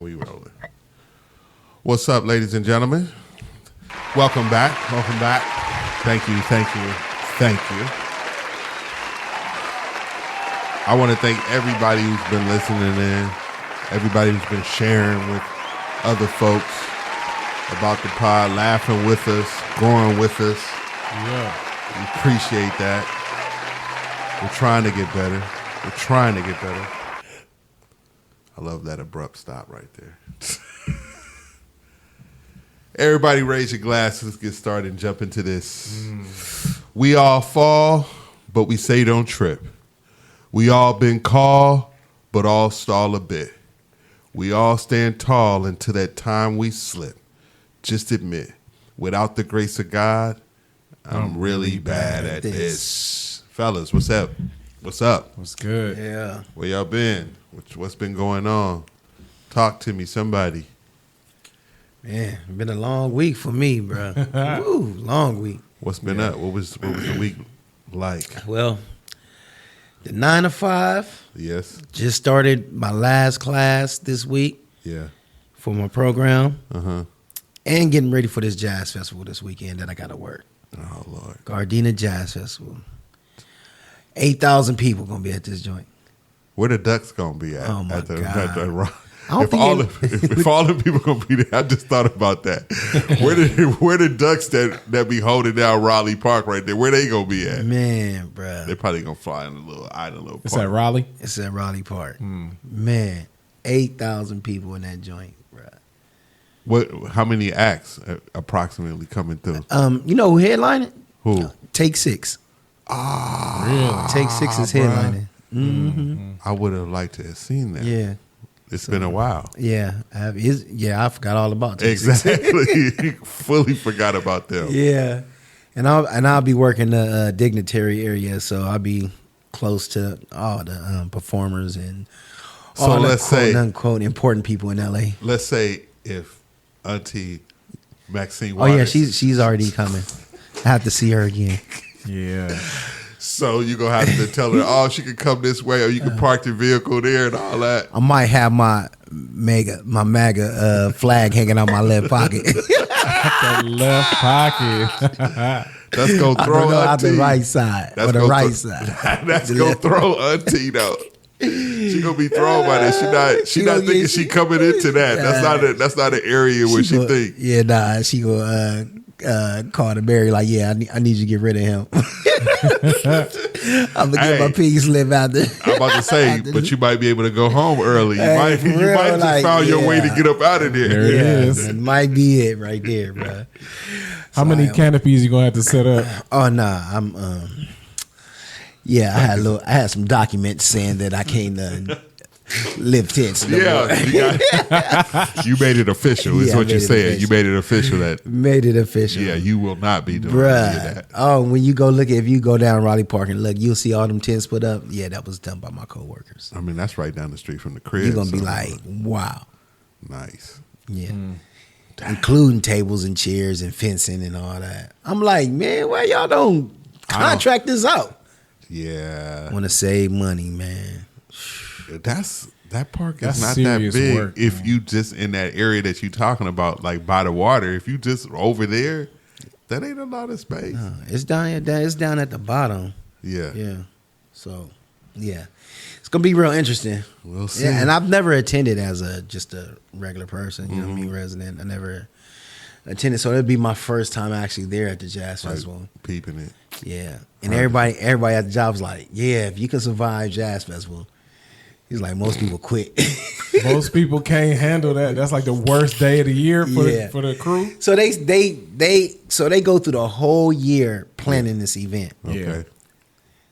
We rolling. What's up, ladies and gentlemen? Welcome back. Welcome back. Thank you. I want to thank everybody who's been listening in, everybody who's been sharing with other folks about the pod, laughing with us, growing with us. Yeah. We appreciate that. We're trying to get better. I love that abrupt stop right there. Everybody raise your glasses. Let's get started and jump into this. We all fall, but we say don't trip. We all been called, but all stall a bit. We all stand tall until that time we slip. Just admit, without the grace of God, I'm really bad at this. Fellas, what's up? What's up? What's good? Yeah. Where y'all been? What's been going on? Talk to me, somebody. Man, been a long week for me, bro. Woo, long week. What's been up? What was the week like? Well, the 9 to 5. Yes. Just started my last class this week Yeah. for my program. Uh-huh. And getting ready for this jazz festival this weekend that I got to work. Oh, Lord. Gardena Jazz Festival. 8,000 people going to be at this joint. Where the Ducks gonna be at? Oh, my at the, God. At the, I don't if think all it- if all the people gonna be there, I just thought about that. Where the Ducks that be holding down Raleigh Park right there? Where they gonna be at? Man, bro. They probably gonna fly in a little island, little It's park. at Raleigh. It's at Raleigh Park. Man, 8,000 people in that joint, bro. What? How many acts approximately coming through? You know who headlining? Who? Take 6. Really? Take 6 is headlining. Mm-hmm. I would have liked to have seen that. Yeah. It's been a while. Yeah, I forgot all about Take 6. Exactly. Fully forgot about them. Yeah, and I'll be working the dignitary area, so I'll be close to all the performers and So all let's the quote say- unquote important people in LA. Let's say if Auntie Maxine Oh yeah, Waters, she's already coming. I have to see her again. Yeah. so you're going to have to tell her, oh, she can come this way or you can park the vehicle there and all that. I might have my MAGA flag hanging out my left pocket. The left pocket. That's going to I throw don't know, out Auntie. the right side or the gonna right throw- side. That's going to throw Auntie, though. She gonna be thrown by that. She not gonna thinking get- she coming into that. That's not an area where she think. Yeah, nah, she go call the Barry like, yeah, I need you to get rid of him. I'm gonna get my pig slip out there. I'm about to say, but you might be able to go home early. You Hey, might for you real, might just like, found your way to yeah. get up out of there. There it is. That might be it right there, bro. How many canopies you gonna have to set up? Oh nah, I'm yeah, I had some documents saying that I can't live tents no more. Yeah, you made it official. Is Yeah, I what made you're it saying. You official. made it official that Made it official. yeah, you will not be doing any of Bruh. that. Oh, when you go look if you go down Raleigh Park and look, you'll see all them tents put up. Yeah, that was done by my coworkers. I mean, that's right down the street from the crib. You're gonna be so- like, wow. nice. Yeah. Including tables and chairs and fencing and all that. I'm like, man, why y'all don't contract this out? Yeah, Want to save money, man. that park That's is not that serious big. work, if man. you just in that area that you talking about, like by the water, if you just over there, that ain't a lot of space. It's down it's down at the bottom. Yeah, Yeah. So, yeah. It's going to be real interesting. we'll see. Yeah, and I've never attended as just a regular person, you know what I mean, resident. I never attended, so it'll be my first time actually there at the jazz Like, festival. peeping it. Yeah, and everybody at the job was like, "Yeah, if you can survive jazz festival," he's like, "Most people quit." Most people can't handle that. That's like the worst day of the year for the crew. So they go through the whole year planning this event. Okay. Yeah.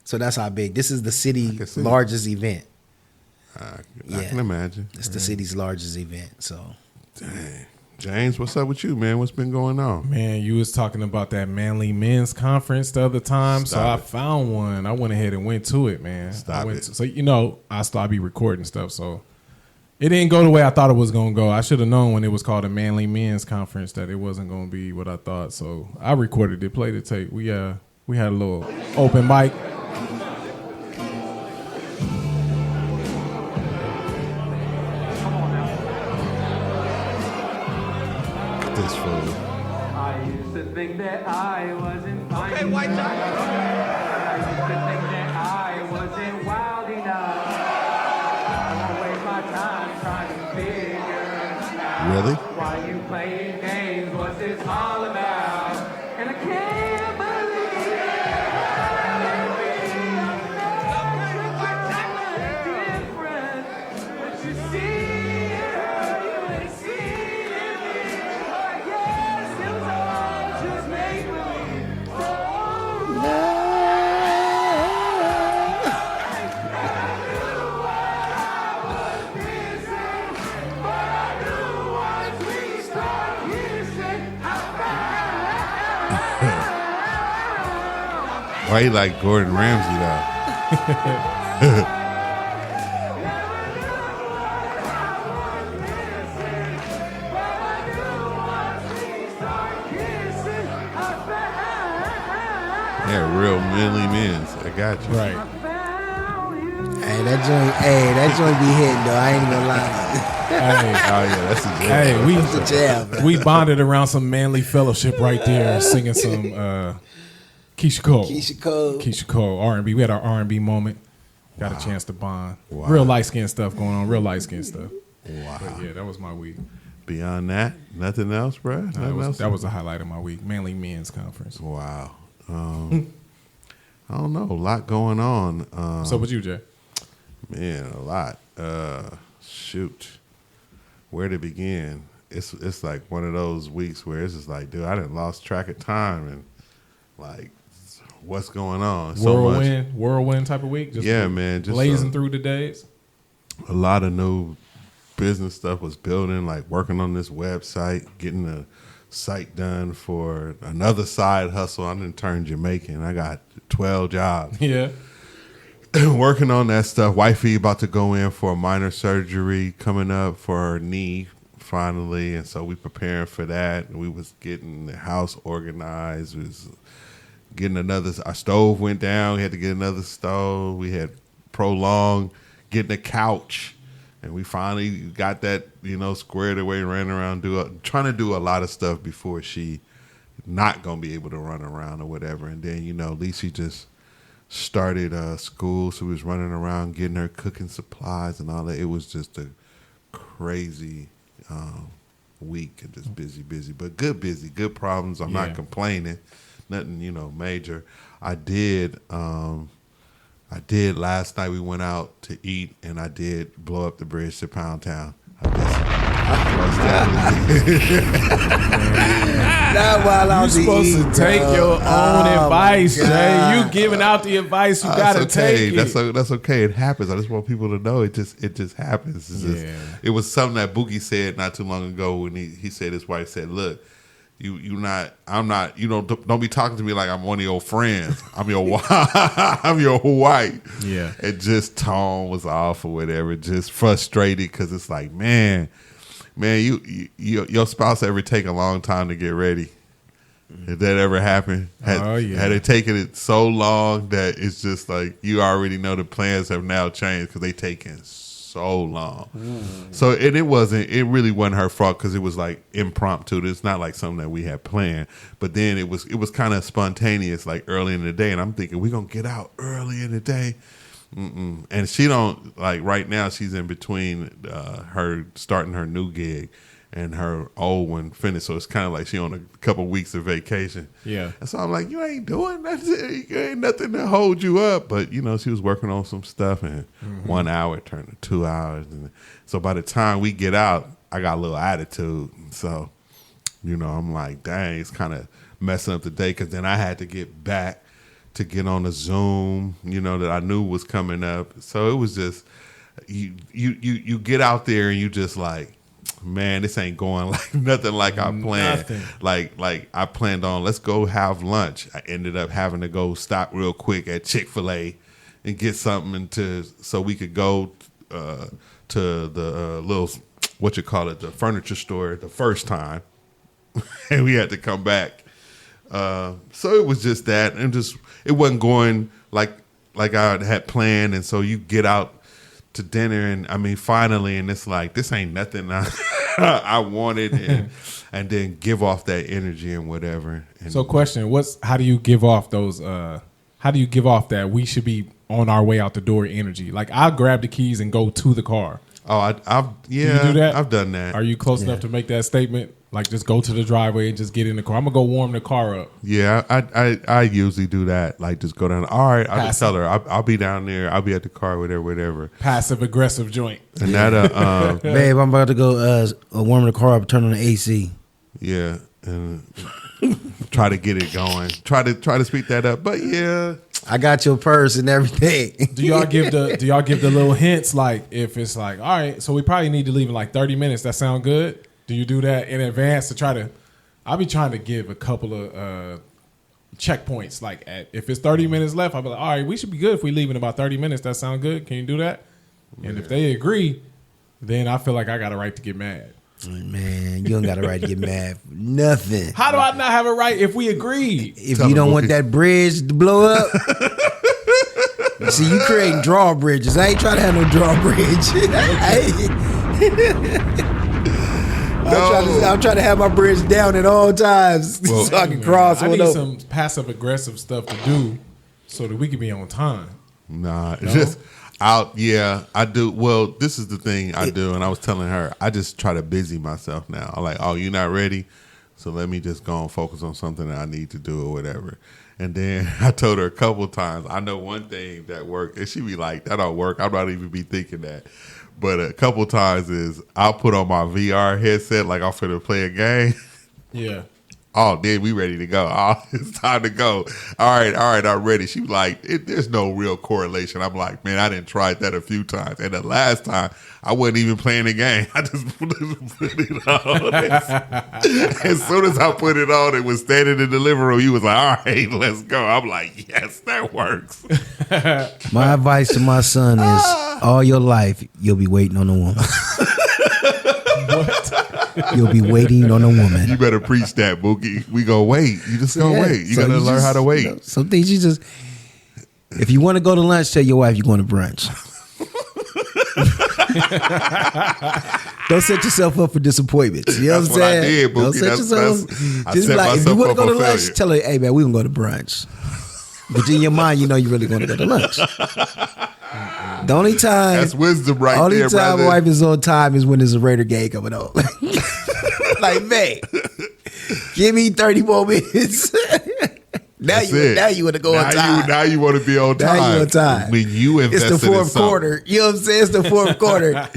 So that's how big. This is the I city's can see. largest event. I Yeah. can imagine. It's the city's largest event. So Dang. James, what's up with you, man? What's been going on? Man, you was talking about that Manly Men's Conference the other time, so I Stop it. found one. I went ahead and went to it, man. Stop it. So I be recording stuff, so it didn't go the way I thought it was gonna go. I should have known when it was called a Manly Men's Conference that it wasn't gonna be what I thought. So I recorded it, played the tape. We had a little open mic. this fool. I used to think that I wasn't fine. Okay, white I used to think that I wasn't wild enough. I won't waste my time trying to figure out Really? why you playing games. What's this all about? And I can't believe different. But you see it, you ain't seen it. I guess it was all just make believe. Why you like Gordon Ramsay though? Yeah, real manly men's. I got you. Right. Hey, that joint be hitting though. I ain't gonna lie. Hey, Oh yeah, that's a joke. hey, That's the jam, bro. we bonded around some manly fellowship right there, singing some Keisha Cole. Keisha Cole. Cole, R&B. We had our R&B moment. Got a chance to bond. Wow. Real light skin stuff going on. Real light skin stuff. Wow. But yeah, that was my week. Beyond that, nothing else, bro. Nothing else? That was the highlight of my week. Manly Men's Conference. Wow. I don't know. A lot going on. So with you, Jay? Man, a lot. Shoot. Where to begin? It's like one of those weeks where it's just like, dude, I done lost track of time and like what's going on. So much. Whirlwind type of week? Just Yeah, man. Just blazing through the days? a lot of new business stuff was building, like working on this website, getting the site done for another side hustle. I didn't turn Jamaican. I got 12 jobs. Yeah. Working on that stuff. Wifey about to go in for a minor surgery coming up for her knee finally, and so we preparing for that. We was getting the house organized. We was getting our stove went down. We had to get another stove. We had prolonged getting a couch, and we finally got that, squared away, ran around, trying to do a lot of stuff before she not gonna be able to run around or whatever. And then, Lisa just started school, so we was running around getting her cooking supplies and all that. It was just a crazy week and just busy, but good busy, good problems. I'm not complaining, nothing major. I did last night. We went out to eat, and I did blow up the bridge to Pound Town. Not while I You was supposed eating, to take bro. your own advice, God. Jay. You giving out the advice, you gotta That's okay. take it. That's okay. It happens. I just want people to know it just happens. It was something that Boogie said not too long ago when he said his wife said, "Look, I'm not. Don't be talking to me like I'm one of your friends. I'm your I'm your wife." Yeah. And just tone was off or whatever. Just frustrated because it's like, man, your spouse ever take a long time to get ready? Did that ever happen? Had it taken it so long that it's just like you already know the plans have now changed because they taken so long. So it really wasn't her fault because it was like impromptu. It's not like something that we had planned. But then it was kind of spontaneous, like early in the day. And I'm thinking we're gonna get out early in the day. And she don't, like, right now she's in between her starting her new gig and her old one finished, so it's kind of like she on a couple weeks of vacation. Yeah. And so I'm like, you ain't doing nothing. You ain't nothing to hold you up. But she was working on some stuff, and 1 hour turned to 2 hours, and so by the time we get out, I got a little attitude. So I'm like, dang, it's kind of messing up the day because then I had to get back to get on a Zoom, that I knew was coming up. So it was just you get out there and you just like, man, this ain't going like nothing like I planned. Nothing. Like I planned on, let's go have lunch. I ended up having to go stop real quick at Chick-fil-A and get something so we could go to the little, the furniture store the first time. And we had to come back. So it was just that, and it wasn't going like I had planned. And so you get out to dinner, and I mean, finally, and it's like, this ain't nothing I wanted, and then give off that energy and whatever. And So, question: how do you give off those? How do you give off that we should be on our way out the door energy? Like, I'll grab the keys and go to the car. Oh, I've Do you do that? I've done that. Are you close enough to make that statement? Like, just go to the driveway and just get in the car. I'm gonna go warm the car up. Yeah, I usually do that. Like, just go down. All right, I'll just tell her I'll be down there. I'll be at the car, whatever. Passive aggressive joint. And that Babe, I'm about to go warm the car up, turn on the AC. yeah, and try to get it going. Try to speed that up. But yeah, I got your purse and everything. Do y'all give the little hints, like if it's like, all right, so we probably need to leave in like 30 minutes. That sound good? Do you do that in advance to try to? I'll be trying to give a couple of checkpoints. Like if it's 30 minutes left, I'll be like, all right, we should be good if we leave in about 30 minutes. That sound good? Can you do that? And if they agree, then I feel like I got a right to get mad. Man, you don't got a right to get mad for nothing. How do I not have a right if we agreed? If you don't want that bridge to blow up, see, you creating drawbridges. I ain't trying to have no drawbridge. I'm trying to have my bridge down at all times so I can cross. I need some passive aggressive stuff to do so that we can be on time. nah, it's just I do. Well, this is the thing I do, and I was telling her, I just try to busy myself now. I'm like, oh, you're not ready, so let me just go and focus on something that I need to do or whatever. And then I told her a couple of times, I know one thing that worked, and she be like, that don't work. I'm not even be thinking that. But a couple of times is I'll put on my VR headset like I'm finna play a game. Yeah. Oh, then we ready to go. Oh, it's time to go. All right, I'm ready. She was like, there's no real correlation. I'm like, man, I didn't try that a few times. And the last time, I wasn't even playing the game. I just put it on. As soon as I put it on, it was standing in the living room. You was like, all right, let's go. I'm like, yes, that works. My advice to my son is, all your life, you'll be waiting on a woman. What? You'll be waiting on a woman. You better preach that, Bookie. We gonna wait. You just gonna wait. You gotta learn how to wait. You know, some things you just, if you want to go to lunch, tell your wife you're going to brunch. Don't set yourself up for disappointments. You know what I'm saying? I did, Bookie. Don't set yourself. I Just set like, if you myself want to up go to for lunch, failure. tell her, hey man, we gonna go to brunch. But in your mind, you know you're really going to go to lunch. The only time That's wisdom right only there, time brother. my wife is on time is when there's a Raider game coming on. Like, man, give me 30 more minutes. Now you want to go on time. Now you want to be on time. Now you on time. When you invested It's the fourth quarter. You know what I'm saying? It's the fourth quarter.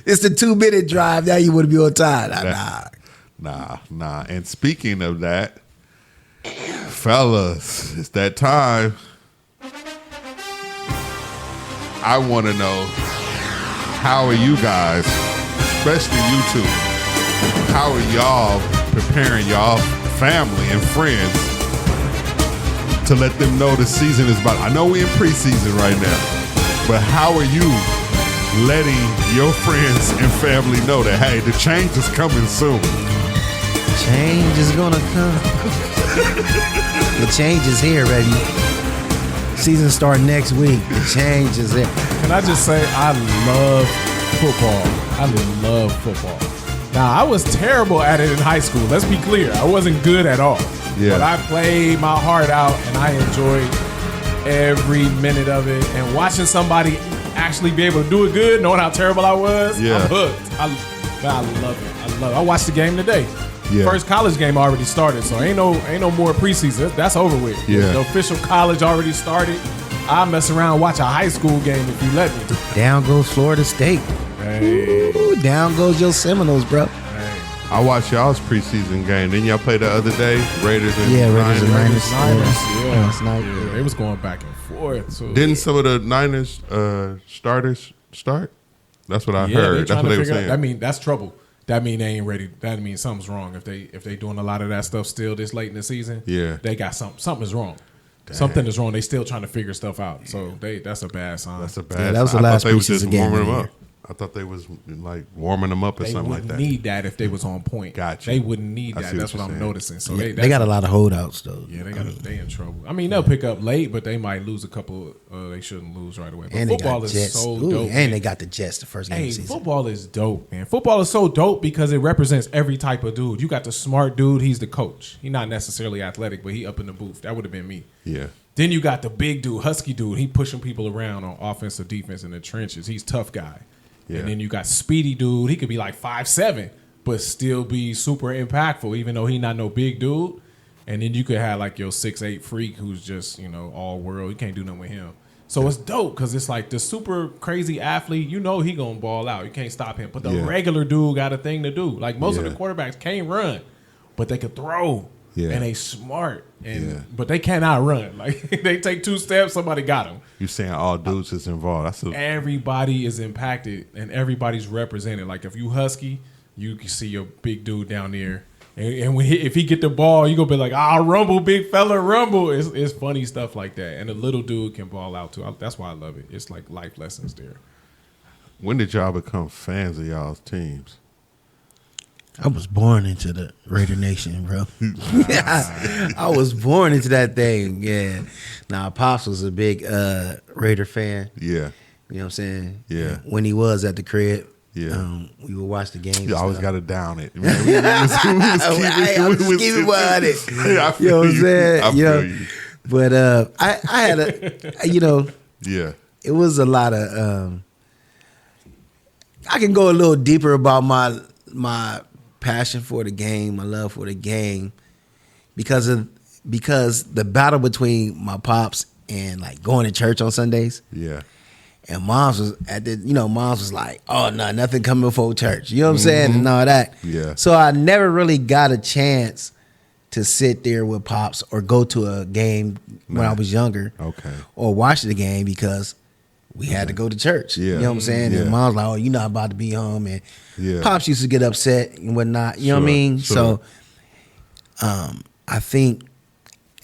It's the 2-minute drive. Now you want to be on time. Nah. And speaking of that, fellas, it's that time. I want to know, how are you guys, especially you two, how are y'all preparing y'all family and friends to let them know the season is about? I know we're in preseason right now, but how are you letting your friends and family know that, hey, the change is coming soon? Change is gonna come. The change is here, baby. Season start next week. The change is here. Can I just say, I love football. I love football. Now, I was terrible at it in high school. Let's be clear. I wasn't good at all. Yeah. But I played my heart out, and I enjoyed every minute of it. And watching somebody actually be able to do it good, knowing how terrible I was, Yeah. I'm hooked. I love it. I watched the game today. Yeah. First college game already started, so ain't no more preseason. That's over with. Yeah. The official college already started. I mess around and watch a high school game if you let me. Down goes Florida State. Hey. Ooh, down goes your Seminoles, bro. I watched y'all's preseason game. Didn't y'all play the other day? Raiders and Raiders and Niners. Yeah, they was going back and forth. So. Didn't some of the Niners starters start? That's what I heard. That's what they were saying. I mean, that's trouble. That mean they ain't ready. That means something's wrong. If they doing a lot of that stuff still this late in the season, Yeah. they got something is wrong. Something is wrong. They still trying to figure stuff out. So that's a bad sign. That's a bad. That was the I thought last they was just preseason game warming of them the up. year. I thought they was like warming them up or They something like wouldn't that. need that if they was on point. Gotcha. They wouldn't need I that. see That's what what you're I'm saying. noticing. So They got a lot of holdouts though. Yeah, they in trouble. I mean, they'll pick up late, but they might lose a couple. They shouldn't lose right away. But And they football got is Jets. so Ooh, dope. and man. they got the Jets the first game of Hey, the season. football is dope, man. Football is so dope because it represents every type of dude. You got the smart dude, he's the coach. He's not necessarily athletic, but he up in the booth. That would have been me. Yeah. Then you got the big dude, husky dude. He pushing people around on offense or defense in the trenches. He's tough guy. Yeah. And then you got speedy dude. He could be like 5'7", but still be super impactful, even though he not no big dude. And then you could have like your 6'8" freak who's just, all world. You can't do nothing with him. So it's dope because it's like the super crazy athlete, he going to ball out. You can't stop him. But the regular dude got a thing to do. Like most of the quarterbacks can't run, but they could throw. Yeah. And they smart. But they cannot run. Like they take 2 steps, somebody got them. You saying all dudes is involved. Everybody is impacted and everybody's represented. Like if you husky, you can see your big dude down there. And if he get the ball, you gonna be like, rumble, big fella, rumble. It's funny stuff like that. And the little dude can ball out too. That's why I love it. It's like life lessons there. When did y'all become fans of y'all's teams? I was born into the Raider Nation, bro. I was born into that thing. Yeah. Now, Pops was a big Raider fan. Yeah. You know what I'm saying? Yeah. When he was at the crib, we would watch the games. You always got to down it. Man, we was keep it 100. I feel You know what I'm saying? I feel you. But I had Yeah. it was a lot of. I can go a little deeper about my passion for the game, my love for the game, because the battle between my pops and like going to church on Sundays. Yeah. And mom's was like, oh no, nothing coming before church. You know what I'm saying? And all that. Yeah. So I never really got a chance to sit there with pops or go to a game when I was younger. Okay. Or watch the game because we had to go to church. Yeah. You know what I'm saying? Yeah. And mom's like, oh, you're not about to be home. And Yeah. pops used to get upset and whatnot. You know what I mean? Sure. So I think,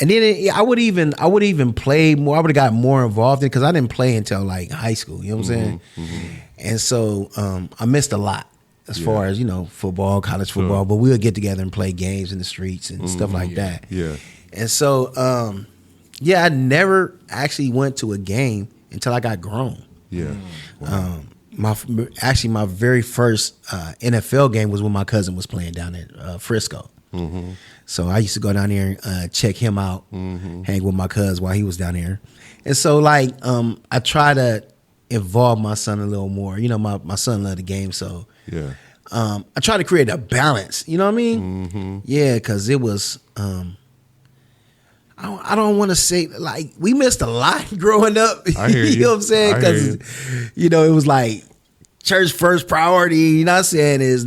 and then I would even play more. I would have got more involved in because I didn't play until like high school. You know what I'm saying? Mm-hmm. And so I missed a lot as far as, football, college football. But we would get together and play games in the streets and stuff like that. Yeah. And so, I never actually went to a game until I got grown. Yeah. Wow. My very first NFL game was when my cousin was playing down at Frisco. Mm-hmm. So I used to go down there and check him out, hang with my cousin while he was down there. And so I try to involve my son a little more. My son loved the game, so Yeah. I try to create a balance. You know what I mean? Mm-hmm. Yeah, because it was. I don't want to say like we missed a lot growing up. I hear you. Know what I'm saying? Because it was like church first priority. You know what I'm saying? It's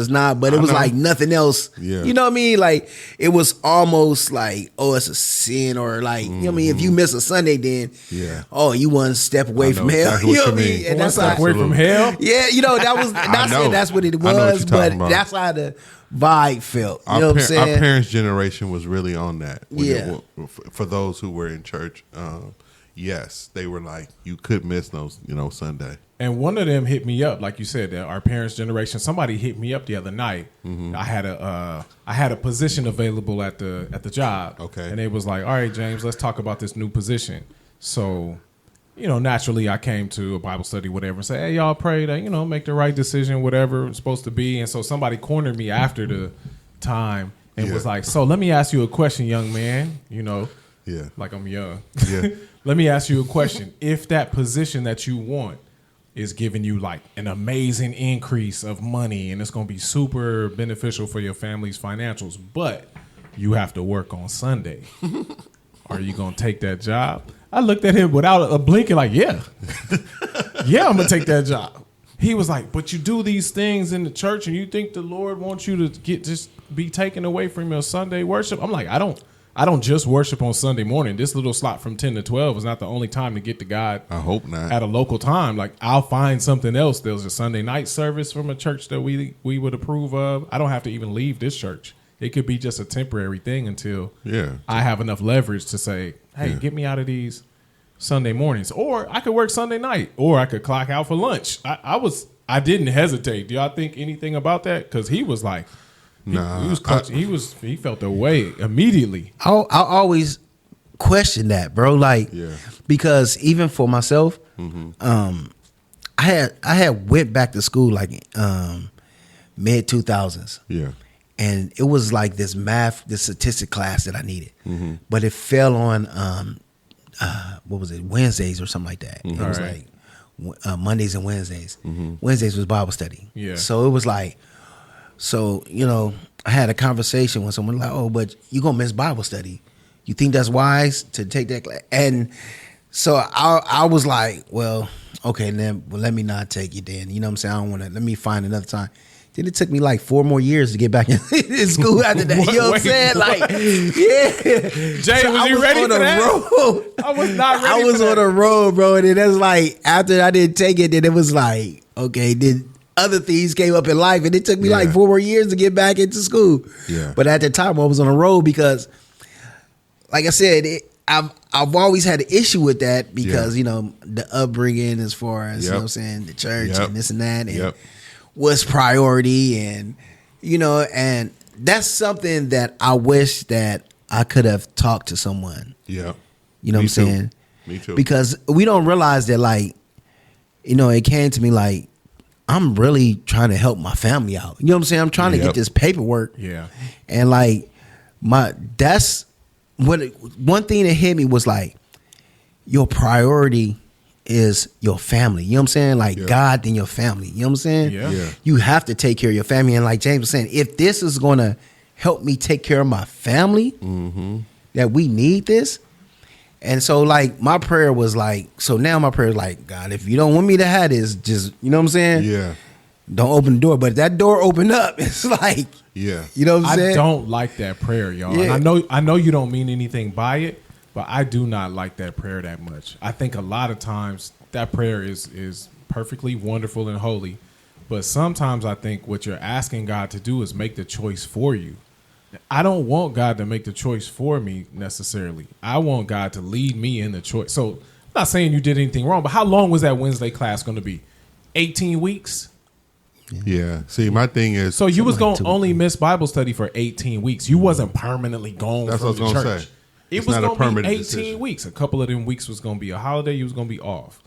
not, but it was like nothing else. Yeah. You know what I mean? Like it was almost like, oh, it's a sin, or like, you know what I mean? If you miss a Sunday, then you one step away from hell. Exactly you know what what I you mean? mean. And that's One step away from hell? Yeah, that was not saying that's what it I know what was, you're but talking about. that's how the vibe felt. You Our, know what I'm saying? our parents' generation was really on that. Yeah. For those who were in church, yes, they were like, you could miss those, Sunday. And one of them hit me up, like you said, our parents' generation. Somebody hit me up the other night. Mm-hmm. I had a position available at the job. Okay. And they was like, all right, James, let's talk about this new position. So, naturally I came to a Bible study, whatever, and say, hey, y'all pray that, make the right decision, whatever it's supposed to be. And so somebody cornered me after the time and was like, so let me ask you a question, young man, Yeah. like I'm young. Yeah. Let me ask you a question. If that position that you want is giving you like an amazing increase of money and it's going to be super beneficial for your family's financials, but you have to work on Sunday, are you going to take that job? I looked at him without a blinking like, yeah, I'm going to take that job. He was like, but you do these things in the church and you think the Lord wants you to just be taken away from your Sunday worship? I'm like, I don't just worship on Sunday morning. This little slot from 10 to 12 is not the only time to get to God. I hope not. At a local time. Like, I'll find something else. There's a Sunday night service from a church that we would approve of. I don't have to even leave this church. It could be just a temporary thing until I have enough leverage to say, hey, get me out of these Sunday mornings, or I could work Sunday night, or I could clock out for lunch. I didn't hesitate. Do y'all think anything about that? Because he was like, Nah, he was coaching. He felt the way immediately. I always question that, bro. Like, Yeah. because even for myself, I had went back to school like mid 2000s. Yeah. And it was like this statistic class that I needed, but it fell on what was it, Wednesdays or something like that. It was Right. like Mondays and Wednesdays. Wednesdays was Bible study. Yeah. So it was like, I had a conversation with someone like, oh, but you gonna miss Bible study. You think that's wise to take that class? And so I was like, well, okay, then let me not take it then. You know what I'm saying? I don't want to. Let me find another time. Then it took me like 4 more years to get back in school after that. You know what I'm saying? Like, yeah. Jay, So was I you ready on for the that? road. I was not ready. I was on the road, bro. And then that's like, after I didn't take it, then it was like, okay, then other things came up in life. And it took me like 4 more years to get back into school. Yeah. But at the time, I was on the road because, like I said, I've always had an issue with that because, the upbringing as far as, you know what I'm saying, the church and this and that. And what's priority and, and that's something that I wish that I could have talked to someone. Yeah. You know what I'm saying? Me too. Because we don't realize that, like, it came to me like, I'm really trying to help my family out. You know what I'm saying? I'm trying to get this paperwork. Yeah. And like that's what one thing that hit me was like, your priority is your family. You know what I'm saying? Like God then your family. You know what I'm saying? Yeah. You have to take care of your family. And like James was saying, if this is gonna help me take care of my family, that we need this. And so like my prayer was like, so now my prayer is like, God, if you don't want me to have this, just, you know what I'm saying? Yeah. Don't open the door. But if that door opened up, it's like, Yeah. you know what I'm saying? I don't like that prayer, y'all. Yeah. And I know you don't mean anything by it, but I do not like that prayer that much. I think a lot of times that prayer is perfectly wonderful and holy, but sometimes I think what you're asking God to do is make the choice for you. I don't want God to make the choice for me necessarily. I want God to lead me in the choice. So I'm not saying you did anything wrong, but how long was that Wednesday class going to be? 18 weeks? Yeah. See, my thing is, So you was like going 2 to only miss Bible study for 18 weeks. You wasn't permanently gone That's from what I the was gonna church. say. It It's was not a going to be permanent 18 decision. weeks. A couple of them weeks was going to be a holiday. You was going to be off.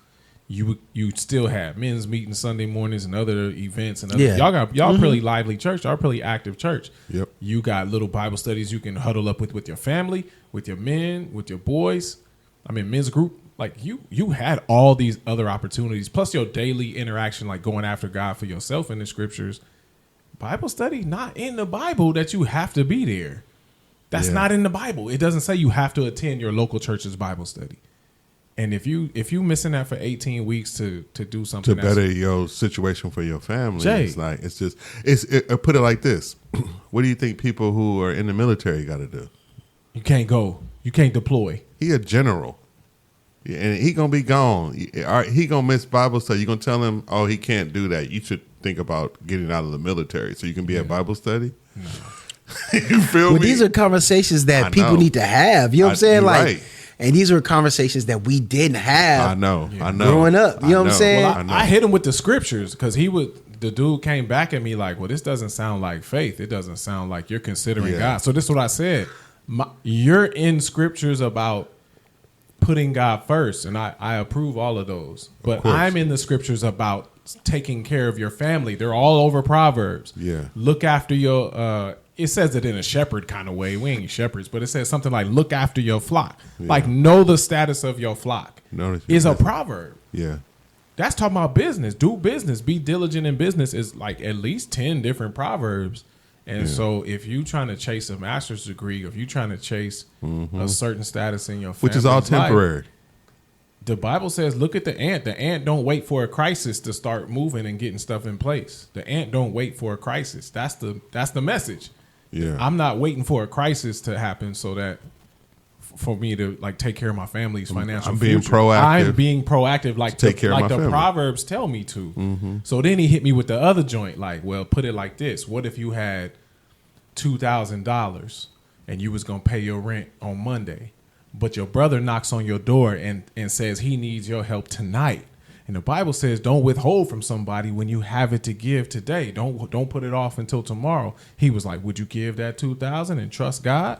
You still had men's meetings Sunday mornings and other events and other, Yeah. y'all pretty lively church. Y'all pretty active church. Yep. You got little Bible studies you can huddle up with your family, with your men, with your boys. I mean, men's group. Like you had all these other opportunities, plus your daily interaction, like going after God for yourself in the scriptures. Bible study, not in the Bible that you have to be there. That's Yeah. not in the Bible. It doesn't say you have to attend your local church's Bible study. And if you missing that for 18 weeks to do something to better your situation for your family, Jay. it's like put it like this. What do you think people who are in the military got to do? you can't go, you can't deploy. He a general, and he gonna be gone. He gonna miss Bible study. You gonna tell him, oh, he can't do that. You should think about getting out of the military so you can be at Bible study. No. You feel Well, me? these are conversations I that people know. need to have. You know what I'm saying? you're Like, right. and these are conversations that we didn't have. I know. Growing up, you know what I'm saying? Well, I know. I hit him with the scriptures because the dude came back at me like, well, this doesn't sound like faith. It doesn't sound like you're considering Yeah. God. So this is what I said. You're in scriptures about putting God first, and I approve all of those. But course. I'm in the scriptures about taking care of your family. They're all over Proverbs. Yeah. Look after your it says it in a shepherd kind of way. We ain't shepherds, but it says something like look after your flock. Like know the status of your flock. Notice your Is a business. proverb. Yeah. That's talking about business. Do business. Be diligent in business is like at least 10 different proverbs. And so if you trying to chase a master's degree, or if you trying to chase a certain status in your family, Which is all temporary. the Bible says, look at the ant. The ant don't wait for a crisis to start moving and getting stuff in place. The ant don't wait for a crisis. That's the message. Yeah. I'm not waiting for a crisis to happen so that for me to like take care of my family's financial I'm being future. proactive. I'm being proactive like to take care of like my the family. Proverbs tell me to. So then he hit me with the other joint like, well, put it like this. What if you had $2,000 and you was going to pay your rent on Monday? but your brother knocks on your door and says he needs your help tonight. And the Bible says don't withhold from somebody when you have it to give today. Don't put it off until tomorrow. He was like, would you give that $2,000 and trust God?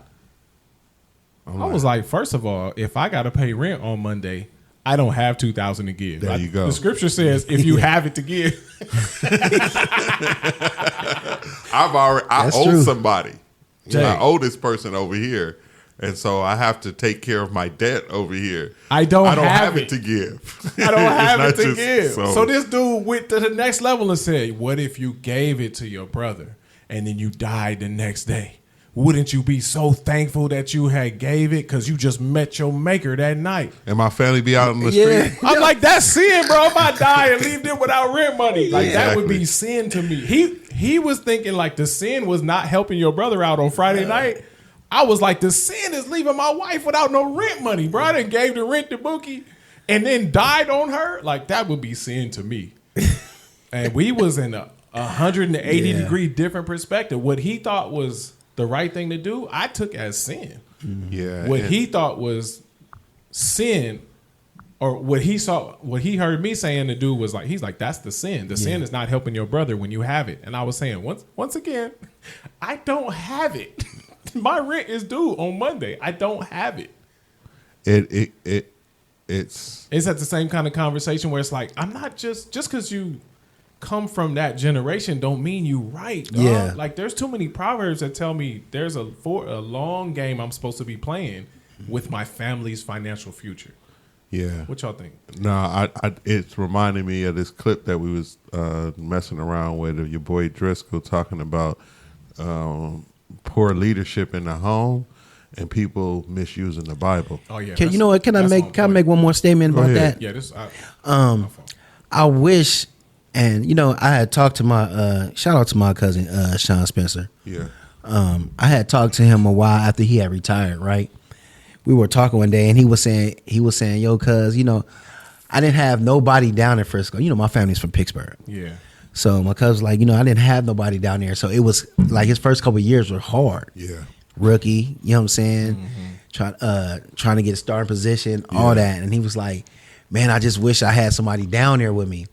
I was like, first of all, if I got to pay rent on Monday, I don't have $2,000 to give. There you go. The scripture says if you have it to give. I That's owe true. somebody. Jay. I owe this person over here. And so I have to take care of my debt over here. I don't have have it it to give. I don't have It's it not to give. just- So this dude went to the next level and said, what if you gave it to your brother and then you died the next day? Wouldn't you be so thankful that you had gave it because you just met your maker that night? And my family be out on the Yeah. street. I'm like, that's sin, bro. If I die and leave them without rent money, like that would be Exactly. sin to me. He was thinking like the sin was not helping your brother out on Friday night. I was like, the sin is leaving my wife without no rent money, bro. I done gave the rent to Bookie and then died on her. Like that would be sin to me. And we was in a 180 degree different perspective. What he thought was the right thing to do, I took as sin. Yeah. What and- he thought was sin, or what he heard me saying to do was like, he's like, that's the sin. The sin is not helping your brother when you have it. And I was saying, once again, I don't have it. My rent is due on Monday. I don't have it. It's It's at the same kind of conversation where it's like, I'm not just because you come from that generation don't mean you right. Dog. Yeah. Like there's too many proverbs that tell me there's a long game I'm supposed to be playing with my family's financial future. yeah. What y'all think? No, it's reminding me of this clip that we was messing around with of your boy Driscoll talking about poor leadership in the home and people misusing the Bible. Oh yeah. You know what? Can I make one more statement Go about ahead. that? Yeah, this. Um, I wish, and I had talked to my shout out to my cousin Sean Spencer. Yeah. I had talked to him a while after he had retired. Right, we were talking one day, and he was saying, "Yo, cuz, I didn't have nobody down in Frisco. My family's from Pittsburgh, Yeah. so my cousin was like, I didn't have nobody down there, so it was like his first couple of years were hard. Yeah. Rookie, you know what I'm saying? Trying to get a starting position, all that, and he was like, "Man, I just wish I had somebody down there with me."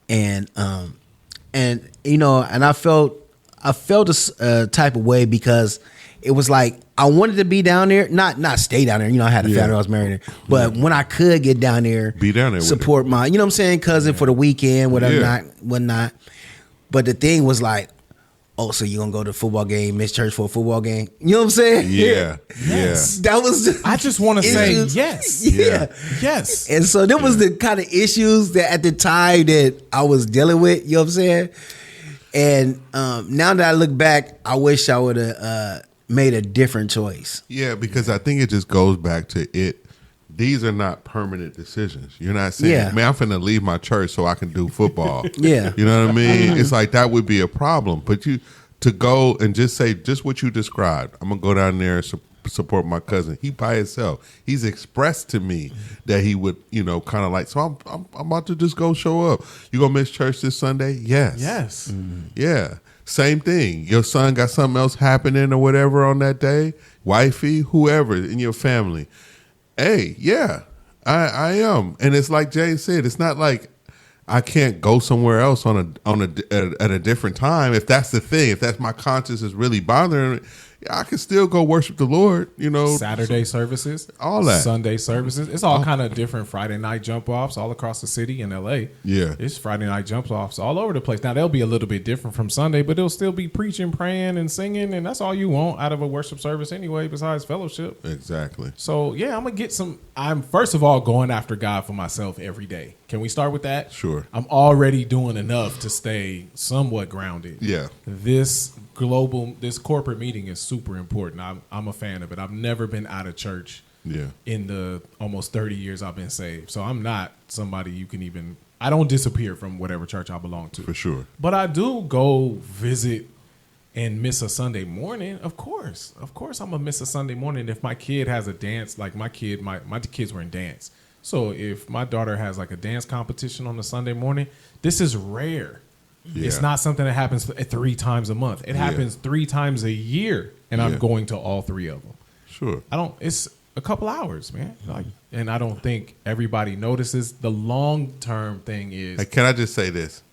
And I felt a type of way because it was like I wanted to be down there, not stay down there. I had a family, I was married there, but when I could get down there, Be down there with support my, you know what I'm saying, cousin for the weekend, whatever, whatnot. But the thing was like, oh, so you gonna go to a football game, miss church for a football game? You know what I'm saying? Yeah. Yes. That was. I just want to say issues. yes. Yeah. Yes. And so there was the kind of issues that at the time that I was dealing with, you know what I'm saying? And now that I look back, I wish I would have made a different choice. Yeah, because I think it just goes back to it. These are not permanent decisions. You're not saying, man, I'm finna leave my church so I can do football. Yeah. You know what I mean? It's like that would be a problem. But to go and just say just what you described. I'm gonna go down there and support my cousin. He by himself. He's expressed to me that he would, kind of like. So I'm about to just go show up. You gonna miss church this Sunday? Yes. Yes. Yeah. Same thing. Your son got something else happening or whatever on that day. Wifey, whoever in your family. Hey, yeah, I am. And it's like Jay said, it's not like I can't go somewhere else at a different time. If that's the thing, if that's my conscience is really bothering me, I can still go worship the Lord, Saturday services, all that. Sunday services. It's all kind of different Friday night jump offs all across the city in LA. Yeah. It's Friday night jump offs all over the place. Now they'll be a little bit different from Sunday, but they'll still be preaching, praying, and singing, and that's all you want out of a worship service anyway, besides fellowship. Exactly. So yeah, I'm gonna get some. I'm first of all going after God for myself every day. Can we start with that? Sure. I'm already doing enough to stay somewhat grounded. Yeah. This corporate meeting is super important. I'm a fan of it. I've never been out of church Yeah. in the almost 30 years I've been saved. So I'm not somebody you can even, I don't disappear from whatever church I belong to. For sure. But I do go visit and miss a Sunday morning. Of course I'm gonna miss a Sunday morning if my kid has a dance. Like my kids were in dance. So if my daughter has like a dance competition on a Sunday morning, this is rare. Yeah. It's not something that happens 3 times a month. It happens 3 times a year, and I'm Yeah. going to all 3 of them. Sure. a couple hours, man. Like, and I don't think everybody notices. The long term thing is, Hey, can I just say this?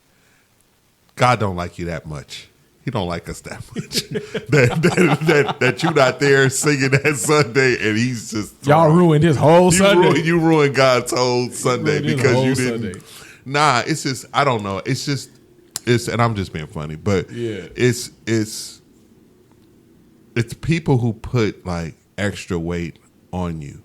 God don't like you that much. He don't like us that much. that you not there singing that Sunday, and he's just y'all ruined his whole Sunday. You ruined God's whole Sunday ruined his because whole you didn't. Sunday. Nah, it's just I don't know. It's and I'm just being funny, but Yeah. it's people who put like extra weight on you,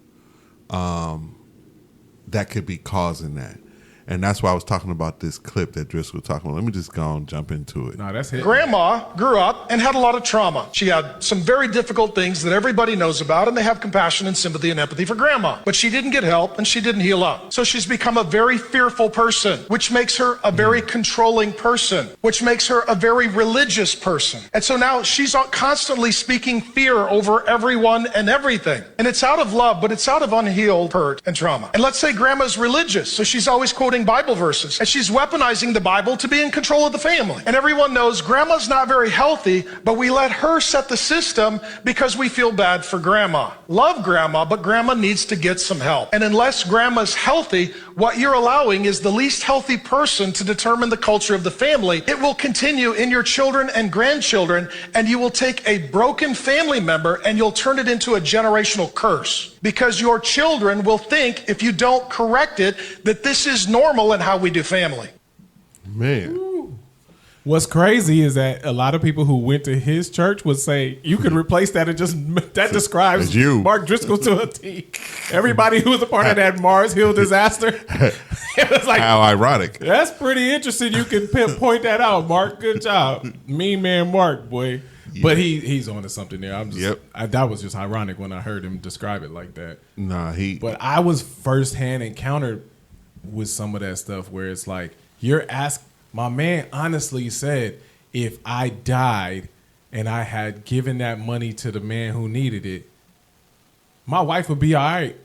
that could be causing that. And that's why I was talking about this clip that Driscoll was talking about. Let me just go and jump into it. No, that's it. Grandma grew up and had a lot of trauma. She had some very difficult things that everybody knows about, and they have compassion and sympathy and empathy for grandma. But she didn't get help and she didn't heal up. So she's become a very fearful person, which makes her a very controlling person, which makes her a very religious person. And so now she's constantly speaking fear over everyone and everything. And it's out of love, but it's out of unhealed hurt and trauma. And let's say grandma's religious, so she's always quoting Bible verses, and she's weaponizing the Bible to be in control of the family. And everyone knows grandma's not very healthy, but we let her set the system because we feel bad for grandma. Love grandma, but grandma needs to get some help. And unless grandma's healthy, what you're allowing is the least healthy person to determine the culture of the family. It will continue in your children and grandchildren, and you will take a broken family member and you'll turn it into a generational curse. Because your children will think, if you don't correct it, that this is normal in how we do family. Man, What's crazy is that a lot of people who went to his church would say you could replace that and just that describes It's you. Mark Driscoll to a T. Everybody who was a part of that Mars Hill disaster. It was like, how ironic. that's pretty interesting. You can point that out, Mark. Good job, mean man, Mark, boy. But he's on to something there. I'm just, that was just ironic when I heard him describe it like that. Nah, But I was firsthand encountered with some of that stuff where it's like my man honestly said, if I died and I had given that money to the man who needed it, my wife would be all right.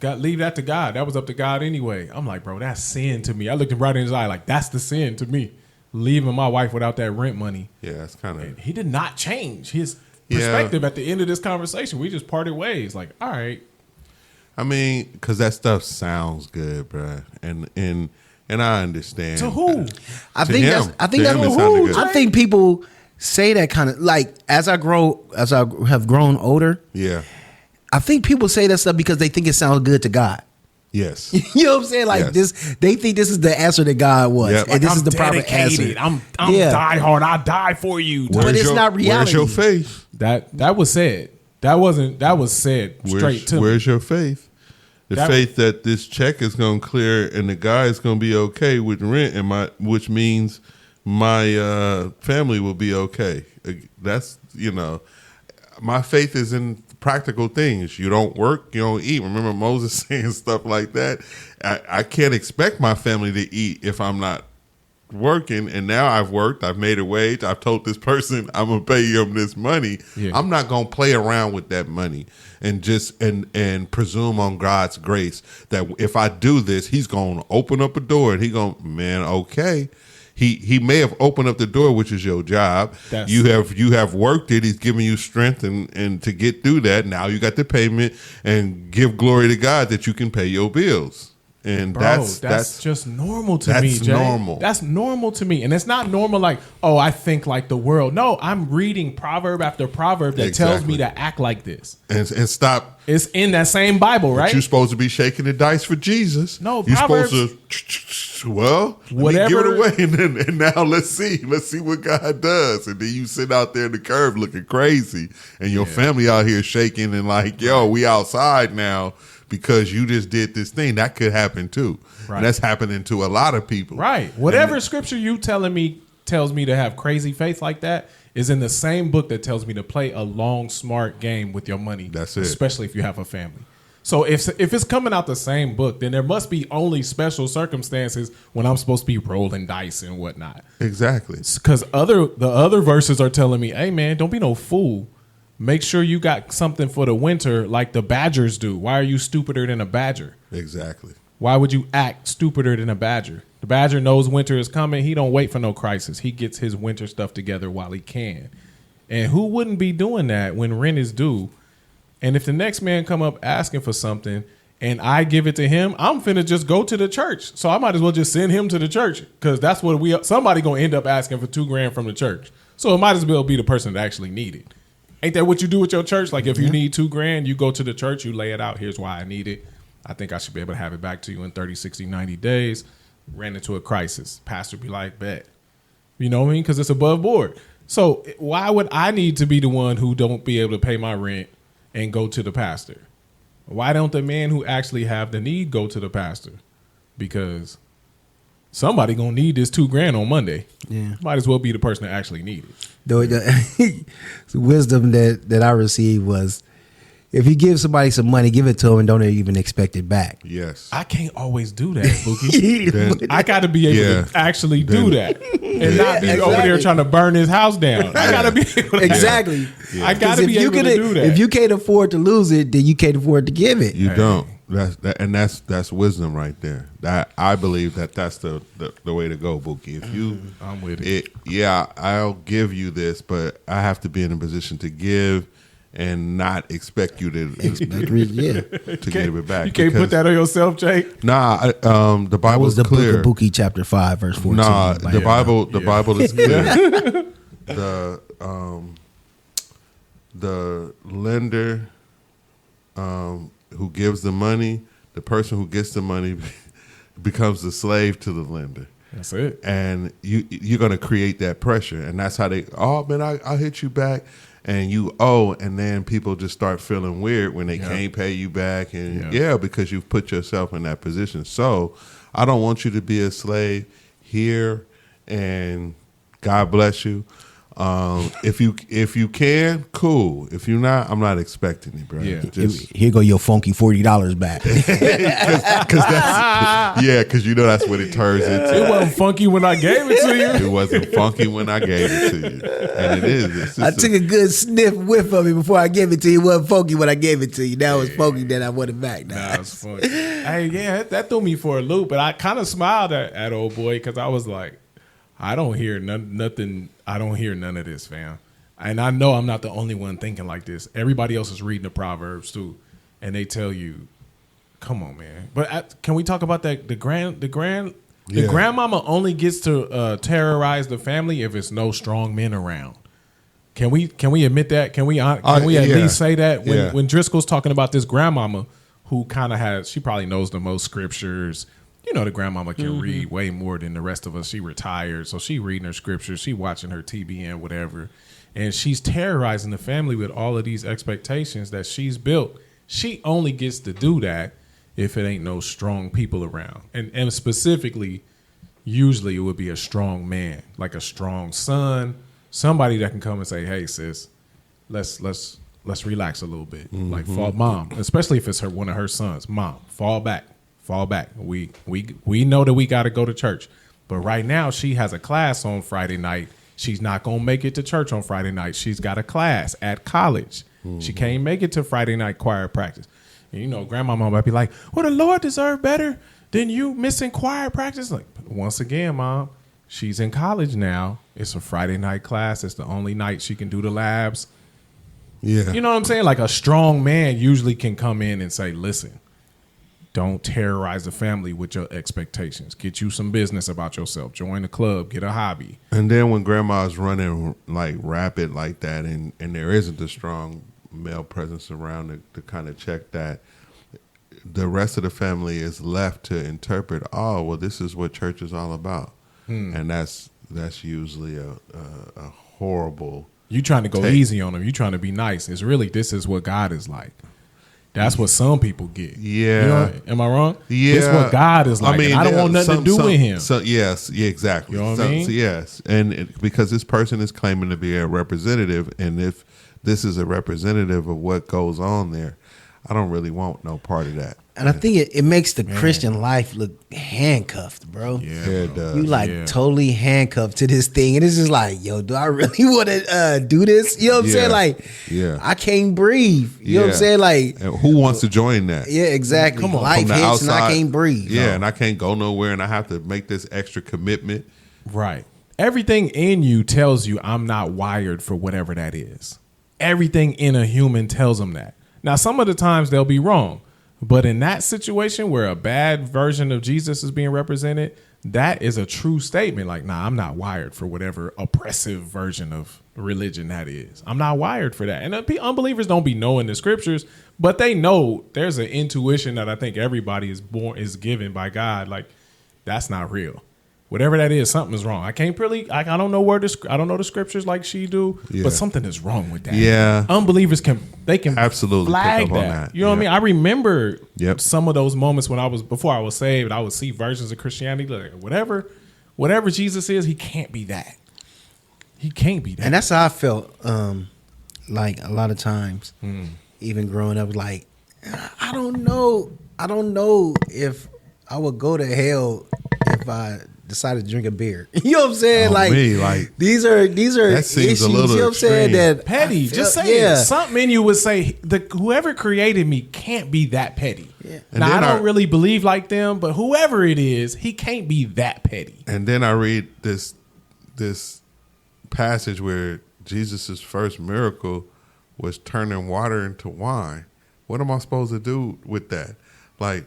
Leave that to God. That was up to God anyway. I'm like, bro, that's sin to me. I looked him right in his eye like, that's the sin to me. Leaving my wife without that rent money. Yeah, that's kind of. He did not change his perspective at the end of this conversation. We just parted ways. Like, all right. I mean, because that stuff sounds good, bro, and I understand. To who? I think people say that kind of like as I have grown older. Yeah. I think people say that stuff because they think it sounds good to God. Yes. You know what I'm saying? Like they think this is the answer that God was, Yep. and Like, this I'm is the proper dedicated. answer. I'm die hard. I die for you. But it's not reality. Where's your faith? That was said. That was said straight to me. Where's your faith? The faith that this check is going to clear and the guy is going to be okay with rent, and which means my family will be okay. That's my faith is in practical things. You don't work, you don't eat. Remember Moses saying stuff like that. I can't expect my family to eat if I'm not working, and now I've worked, I've made a wage, I've told this person I'm gonna pay him this money. I'm not gonna play around with that money and just and presume on God's grace that if I do this, he's gonna open up a door and okay. He may have opened up the door, which is your job. You have worked it. He's giving you strength and to get through that. Now you got the payment, and give glory to God that you can pay your bills. And bro, that's just normal to me, Jay. Normal. That's normal to me. And it's not normal like, oh, I think like the world. No, I'm reading proverb after proverb that tells me to act like this. And stop. It's in that same Bible, right? You're supposed to be shaking the dice for Jesus. No, you're Proverbs, supposed to, let whatever. me give it away. And now let's see what God does. And then you sit out there in the curb looking crazy, and your family out here shaking and like, yo, we outside now. Because you just did this thing, that could happen too. Right. And that's happening to a lot of people. Right. Whatever scripture you tells me to have crazy faith like that is in the same book that tells me to play a long, smart game with your money. That's it. Especially if you have a family. So if it's coming out the same book, then there must be only special circumstances when I'm supposed to be rolling dice and whatnot. Exactly. Because the other verses are telling me, hey man, don't be no fool. Make sure you got something for the winter like the badgers do. Why are you stupider than a badger? Exactly. Why would you act stupider than a badger? The badger knows winter is coming. He don't wait for no crisis. He gets his winter stuff together while he can. And who wouldn't be doing that when rent is due And if the next man come up asking for something and I give it to him, I'm finna just go to the church. So I might as well just send him to the church because that's what somebody gonna end up asking for $2,000 from the church. So it might as well be the person that actually need it. Ain't that what you do with your church? Like if you need $2,000, you go to the church, you lay it out. Here's why I need it. I think I should be able to have it back to you in 30, 60, 90 days. Ran into a crisis. Pastor be like, bet. You know what I mean? Because it's above board. So why would I need to be the one who don't be able to pay my rent and go to the pastor? Why don't the man who actually have the need go to the pastor? Because somebody gonna need this $2,000 on Monday. Yeah, might as well be the person that actually need it. The wisdom that I received was, if you give somebody some money, give it to them and don't even expect it back. Yes. I can't always do that, Bookie. I got to be able to actually do that and not be over there trying to burn his house down. I got to be able to exactly. I got to be able to do that. If you can't afford to lose it, then you can't afford to give it. You don't. That's wisdom right there. That I believe that's the way to go, Bookie. If you, I'm with it. Yeah, I'll give you this, but I have to be in a position to give and not expect you to give it back. You can't put that on yourself, Jake. Nah, the Bible is clear. Book of Bookie, chapter 5, verse 14. Nah, the Bible is clear. The lender who gives the money, the person who gets the money becomes the slave to the lender. That's it. And you're going to create that pressure, and that's how I'll hit you back. And you owe, and then people just start feeling weird when they can't pay you back, and because you've put yourself in that position. So I don't want you to be a slave here, and God bless you. If you can, cool. If you're not, I'm not expecting it, bro. Yeah. Here go your funky $40 back. Because you know that's what it turns into. It wasn't funky when I gave it to you. It wasn't funky when I gave it to you, and it is. I took a good whiff of it before I gave it to you. It wasn't funky when I gave it to you. Now it's funky, then I want it back. Nah, it's funky. Hey, that threw me for a loop, but I kind of smiled at old boy because I was like, I don't hear nothing. I don't hear none of this, fam. And I know I'm not the only one thinking like this. Everybody else is reading the Proverbs too, and they tell you, "Come on, man." But can we talk about that? The grandmama only gets to terrorize the family if it's no strong men around. Can we admit that? Can we at least say that when Driscoll's talking about this grandmama who kind of she probably knows the most scriptures. You know, the grandmama can read way more than the rest of us. She retired, so she reading her scriptures. She watching her TBN, whatever. And she's terrorizing the family with all of these expectations that she's built. She only gets to do that if it ain't no strong people around. And specifically, usually it would be a strong man, like a strong son, somebody that can come and say, hey, sis, let's relax a little bit. Like, mom, especially if it's one of her sons. Mom, fall back. We know that we got to go to church, but right now she has a class on Friday night. She's not gonna make it to church on Friday night. She's got a class at college. She can't make it to Friday night choir practice. And you know, grandmama might be like, "Well, the Lord deserved better than you missing choir practice." Like, once again, mom, she's in college now. It's a Friday night class. It's the only night she can do the labs. Yeah, you know what I'm saying? Like a strong man usually can come in and say, "Listen. Don't terrorize the family with your expectations. Get you some business about yourself. Join the club. Get a hobby." And then when grandma's running like rapid like that, and there isn't a strong male presence around to kind of check that, the rest of the family is left to interpret, oh, well, this is what church is all about. And that's usually a horrible. You trying to go easy on them. You trying to be nice. It's really, this is what God is like. That's what some people get. Yeah. You know, am I wrong? Yeah. It's what God is like. I mean, I don't want nothing to do with him. So, yes. Yeah, exactly. You know what I mean? Yes. And because this person is claiming to be a representative, and if this is a representative of what goes on there, I don't really want no part of that. And I think it makes the Christian life look handcuffed, bro. Yeah, it does. You totally handcuffed to this thing. And it's just like, yo, do I really want to do this? You know what I'm saying? Like, I can't breathe. You know what I'm saying? Like, and who wants to join that? Yeah, exactly. Come on. Life hits outside, and I can't breathe. Yeah, and I can't go nowhere, and I have to make this extra commitment. Right. Everything in you tells you I'm not wired for whatever that is. Everything in a human tells them that. Now, some of the times they'll be wrong, but in that situation where a bad version of Jesus is being represented, that is a true statement. Like, nah, I'm not wired for whatever oppressive version of religion that is. I'm not wired for that. And unbelievers don't be knowing the scriptures, but they know there's an intuition that I think everybody is given by God. Like, that's not real. Whatever that is, something is wrong. I can't really. I don't know I don't know the scriptures like she do, but something is wrong with that. Yeah, unbelievers can absolutely flag pick up that. on that. You know what I mean? I remember Yep. some of those moments when before I was saved. I would see versions of Christianity like whatever Jesus is, he can't be that. He can't be that. And that's how I felt. Like a lot of times, even growing up, like I don't know if I would go to hell if I decided to drink a beer. You know what I'm saying? These are that seems issues. a little you know what I'm saying? extreme. That petty. Just say it. Something in you would say whoever created me can't be that petty. Yeah. Now I don't really believe like them, but whoever it is, he can't be that petty. And then I read this passage where Jesus' first miracle was turning water into wine. What am I supposed to do with that? Like,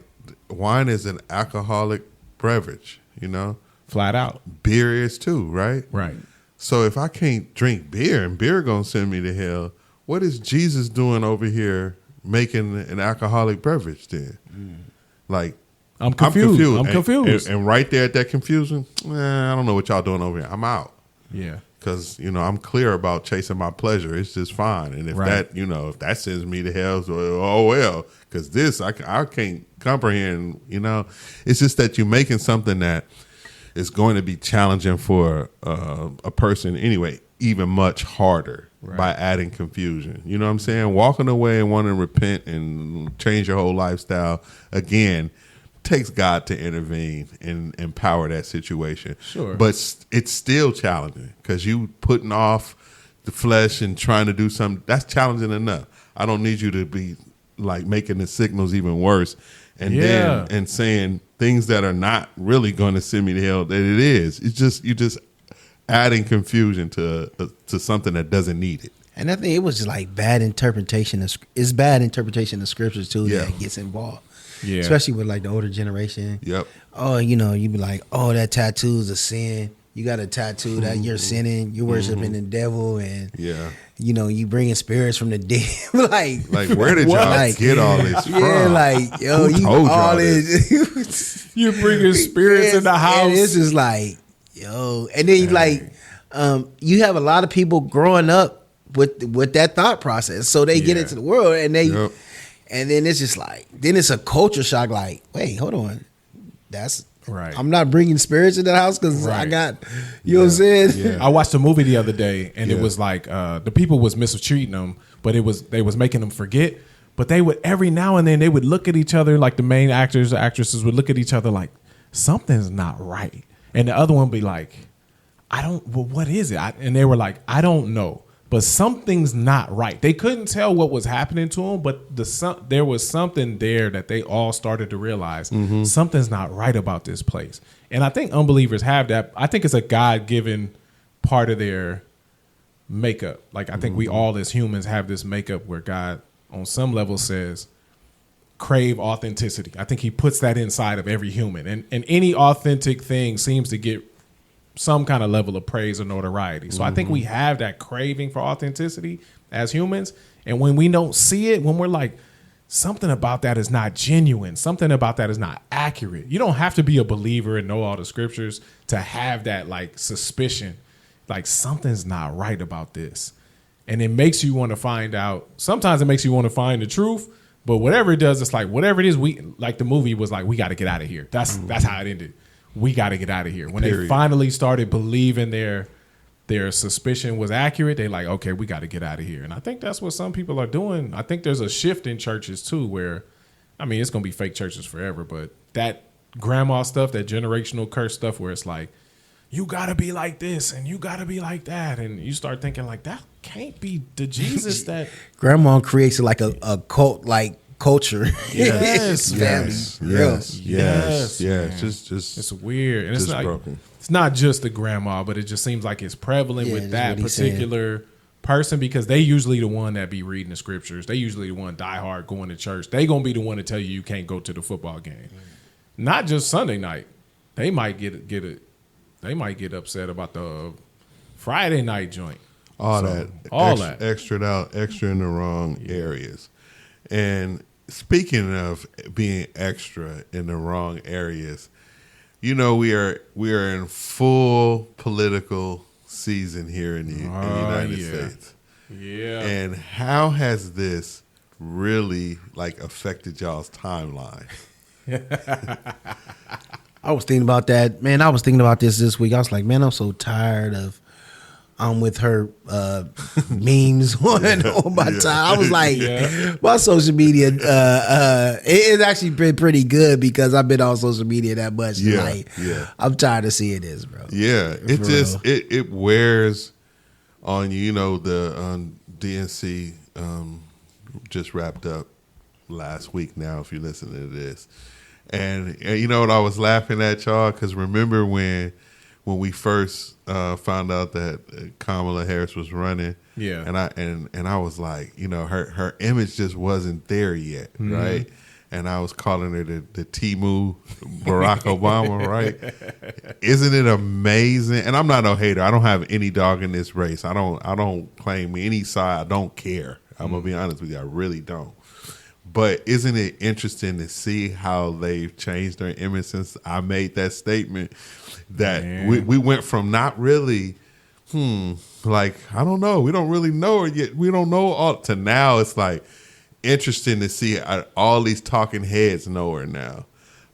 wine is an alcoholic beverage, you know? Flat out. Beer is too, right? Right. So if I can't drink beer and beer gonna send me to hell, what is Jesus doing over here making an alcoholic beverage then? Like, I'm confused. And right there at that confusion, I don't know what y'all doing over here. I'm out. Yeah. Because, you know, I'm clear about chasing my pleasure. It's just fine. And if if that sends me to hell, so, oh well. Because this, I can't comprehend, you know. It's just that you're making something that is going to be challenging for a person anyway, even much harder by adding confusion. You know what I'm saying? Walking away and wanting to repent and change your whole lifestyle, again, takes God to intervene and empower that situation. Sure. But it's still challenging because you putting off the flesh and trying to do something, that's challenging enough. I don't need you to be like making the signals even worse and saying things that are not really going to send me to hell that it is. It's just, you just adding confusion to something that doesn't need it. And I think it was just like bad interpretation. It's bad interpretation of scriptures too that gets involved. Yeah. Especially with like the older generation. Yep. Oh, you know, you be like, oh, that tattoo's a sin. You got a tattoo that you're sinning. You're worshiping the devil, and you know, you bringing spirits from the dead. like where did y'all get all this from? Yeah, like yo, who you told all y'all this. You're bringing spirits in the house. And this is like yo, and then like you have a lot of people growing up with that thought process, so they get into the world and they. Yep. And then it's just like, then it's a culture shock. Like, wait, hold on, that's right. I'm not bringing spirits in the house because I got, you know what I'm saying? Yeah. I watched a movie the other day, and it was like the people was mistreating them, but they was making them forget. But they would every now and then they would look at each other, like the main actors, the actresses would look at each other like something's not right, and the other one would be like, what is it? And they were like, I don't know. But something's not right. They couldn't tell what was happening to them, but there was something there that they all started to realize something's not right about this place. And I think unbelievers have that. I think it's a God-given part of their makeup. Like I think we all as humans have this makeup where God, on some level, says crave authenticity. I think He puts that inside of every human, and any authentic thing seems to get some kind of level of praise or notoriety. So I think we have that craving for authenticity as humans. And when we don't see it, when we're like, something about that is not genuine, something about that is not accurate. You don't have to be a believer and know all the scriptures to have that like suspicion, like something's not right about this. And it makes you want to find out. Sometimes it makes you want to find the truth, but whatever it does, it's like, whatever it is, like the movie was like, we got to get out of here. That's how it ended. We got to get out of here. When they finally started believing their suspicion was accurate, they like, okay, we got to get out of here. And I think that's what some people are doing. I think there's a shift in churches too, where, I mean, it's going to be fake churches forever, but that grandma stuff, that generational curse stuff where it's like, you got to be like this and you got to be like that. And you start thinking like, that can't be the Jesus that. Grandma creates like a cult, like, culture. Yes, yes. Just it's weird, and just it's like broken. It's not just the grandma, but it just seems like it's prevalent with that particular person because they usually the one that be reading the scriptures. They usually the one die hard going to church. They gonna be the one to tell you can't go to the football game. Not just Sunday night. They might They might get upset about the Friday night joint. All that. Extra in the wrong areas. And speaking of being extra in the wrong areas, we are in full political season here in the United States. Yeah. And how has this really affected y'all's timeline? I was thinking about that, man. I was thinking about this week. I was like, man, I'm so tired of with her memes on my time. I was like, my social media it's actually been pretty good because I've been on social media that much. I'm tired of seeing this, bro. Yeah, it wears on you. The DNC just wrapped up last week. Now, if you listen to this, and you know what, I was laughing at y'all because remember when we first found out that Kamala Harris was running, and I was like, her image just wasn't there yet, right? And I was calling her the Timu Barack Obama, right? Isn't it amazing? And I'm not no hater. I don't have any dog in this race. I don't claim any side. I don't care. I'm gonna be honest with you. I really don't. But isn't it interesting to see how they've changed their image since I made that statement? That we went from not really, I don't know. We don't really know her yet. We don't know all to now. It's interesting to see all these talking heads know her now.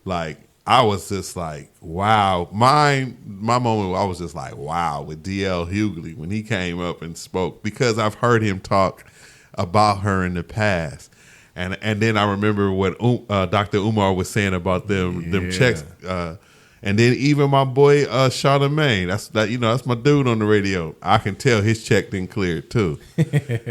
I was just like, wow. My moment, I was just like, wow, with D.L. Hughley when he came up and spoke because I've heard him talk about her in the past. And then I remember what Dr. Umar was saying about them checks. And then even my boy Charlamagne, that's my dude on the radio. I can tell his check didn't clear too.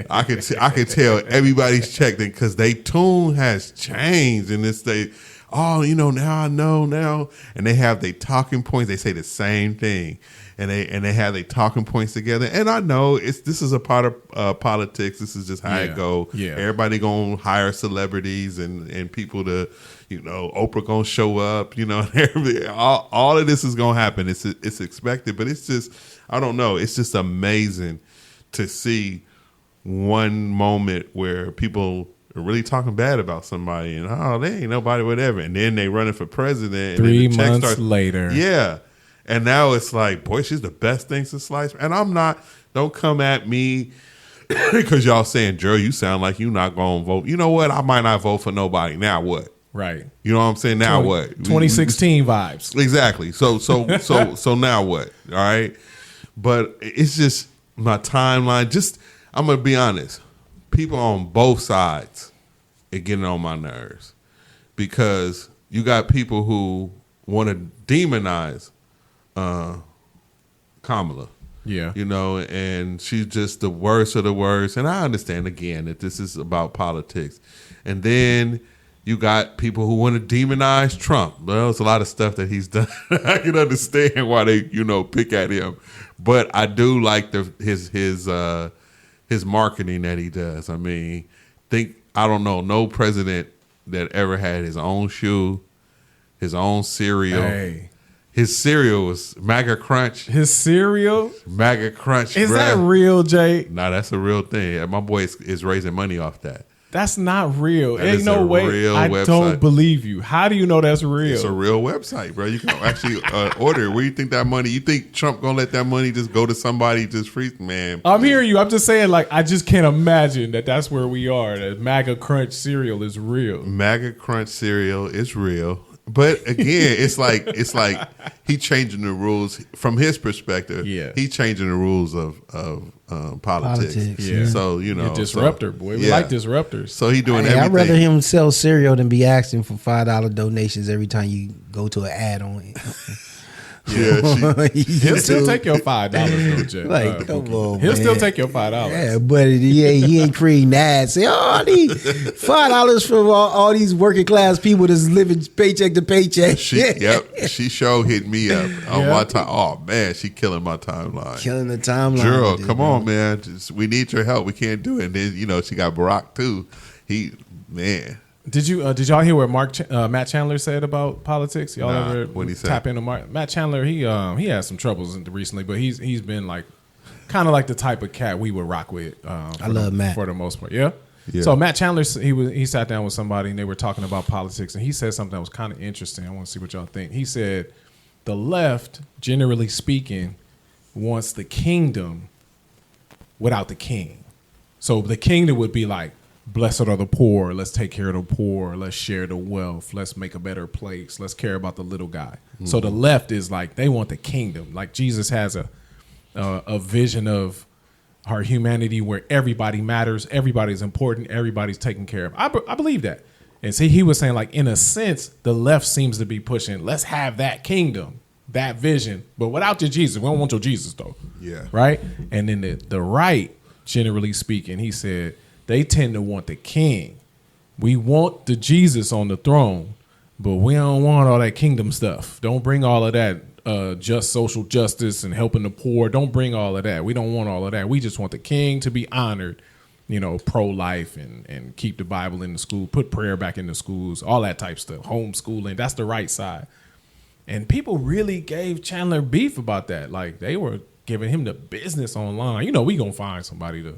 I can tell everybody's check because they tune has changed in this state. Oh, now I know now, and they have their talking points. They say the same thing, and they have their talking points together. And I know this is a part of politics. This is just how it go. Yeah. Everybody gonna hire celebrities and people to, Oprah gonna show up. And all of this is gonna happen. It's expected, but it's just, I don't know. It's just amazing to see one moment where people are really talking bad about somebody and they ain't nobody, whatever, and then they running for president. And 3 months later, and now it's like, boy, she's the best thing since sliced. And I'm not. Don't come at me because y'all saying, Joe, you sound like you not gonna vote. You know what? I might not vote for nobody. Now what? Right. You know what I'm saying? Now what? 2016 vibes. Exactly. So now what? All right. But it's just my timeline. Just I'm gonna be honest. People on both sides are getting on my nerves because you got people who want to demonize Kamala. Yeah. And she's just the worst of the worst. And I understand, again, that this is about politics. And then you got people who want to demonize Trump. Well, it's a lot of stuff that he's done. I can understand why they, pick at him. But I do like his marketing that he does. I mean, I don't know, no president that ever had his own shoe, his own cereal. Hey. His cereal was MAGA Crunch. His cereal? MAGA Crunch. Is that real, Jay? Nah, that's a real thing. My boy is raising money off that. That's not real. That Ain't no way. I website. Don't believe you. How do you know that's real? It's a real website, bro. You can actually order it. Where you think that money? You think Trump gonna let that money just go to somebody just free? Man, I'm hearing you. I'm just saying, I just can't imagine that that's where we are. That MAGA Crunch cereal is real. MAGA Crunch cereal is real. But again, it's like he changing the rules from his perspective. Yeah, he changing the rules of politics. Yeah. So a disruptor, boy. We like disruptors. So he doing everything. I'd rather him sell cereal than be asking for $5 donations every time you go to an ad on it. Yeah, He'll still take your $5 though, Jay. Like, come on, He'll still man. take your $5. Yeah, but he ain't creating ads. Say, I need $5 from all these working class people that's living paycheck to paycheck. She sure hit me up on Yeah. my time. Oh man, she killing my timeline. Killing the timeline. Gerald, with this, come bro. on, man. We need your help. We can't do it. And then she got Barack too. Man. Did y'all hear what Matt Chandler said about politics? Y'all Nah, ever what'd he say? tap into Matt Chandler? He had some troubles recently, but he's been like kind of like the type of cat we would rock with. I love Matt for the most part. Yeah. Yeah. So Matt Chandler, he sat down with somebody and they were talking about politics, and he said something that was kind of interesting. I want to see what y'all think. He said the left, generally speaking, wants the kingdom without the king. So the kingdom would be like, blessed are the poor. Let's take care of the poor. Let's share the wealth. Let's make a better place. Let's care about the little guy. Mm-hmm. So the left is like, they want the kingdom. Like Jesus has a vision of our humanity where everybody matters, everybody's important, everybody's taken care of. I believe that. And see, he was saying like, in a sense, the left seems to be pushing, let's have that kingdom, that vision, but without your Jesus. We don't want your Jesus though. Yeah. Right? And then the right, generally speaking, he said, they tend to want the king. We want the Jesus on the throne, but we don't want all that kingdom stuff. Don't bring all of that just social justice and helping the poor. Don't bring all of that. We don't want all of that. We just want the king to be honored, pro-life and keep the Bible in the school, put prayer back in the schools, all that type stuff, homeschooling. That's the right side. And people really gave Chandler beef about that. Like, they were giving him the business online. We going to find somebody to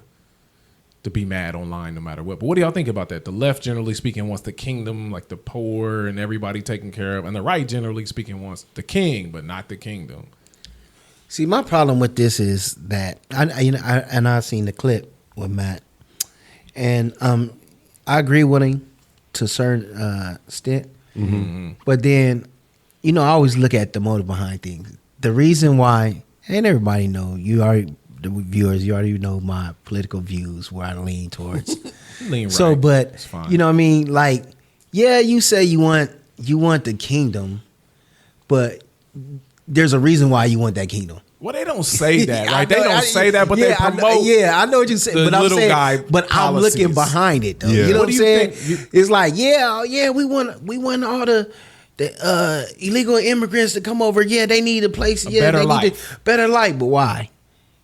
be mad online no matter what. But what do y'all think about that? The left, generally speaking, wants the kingdom, like the poor and everybody taken care of. And the right, generally speaking, wants the king, but not the kingdom. See, my problem with this is that I seen the clip with Matt, and I agree with him to a certain extent. Mm-hmm. But then, I always look at the motive behind things. The reason why, and everybody know, the viewers, you already know my political views, where I lean towards. Lean right. So, but It's fine. you know what I mean? Like, yeah, you say you want the kingdom, but there's a reason why you want that kingdom. Well, they don't say that, I right? They know, don't say that, but they promote. I know what you say, the but I'm little saying, guy but I'm policies. looking behind it though. Yeah. You know What what do I'm you saying? think? It's like, we want all the illegal immigrants to come over. Yeah, they need a place. Better they need life. better life. But why?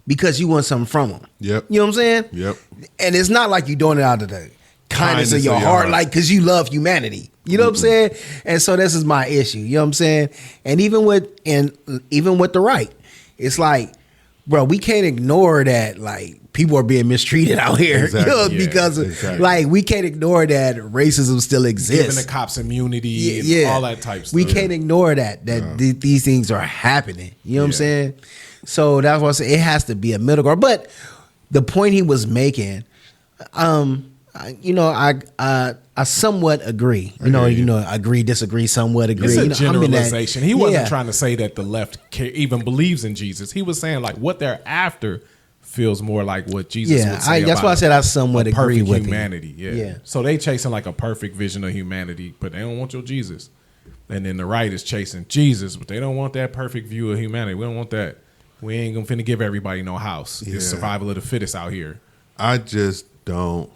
Because you want something from them. Yep. You know what I'm saying? Yep. And it's not like you're doing it out of the kindness of your heart, like because you love humanity. You know what I'm saying? And so this is my issue. You know what I'm saying? And even with the right, it's like, bro, we can't ignore that. Like, people are being mistreated out here. Exactly. You know, Yeah, because of, exactly. like, we can't ignore that racism still exists. Giving the cops immunity and all that type stuff. We can't ignore that these things are happening. You know what I'm saying? So that's why I say it has to be a middle ground. But the point he was making, I somewhat agree. Agree, disagree, somewhat agree. It's a I'm in that- generalization. He wasn't Yeah. trying to say that the left even believes in Jesus. He was saying like what they're after feels more like what Jesus would say. That's about why I said I somewhat a agree perfect with humanity. him. Yeah. So they chasing like a perfect vision of humanity, but they don't want your Jesus. And then the right is chasing Jesus, but they don't want that perfect view of humanity. We don't want that. We ain't gonna finna give everybody no house. Yeah. It's survival of the fittest out here. I just don't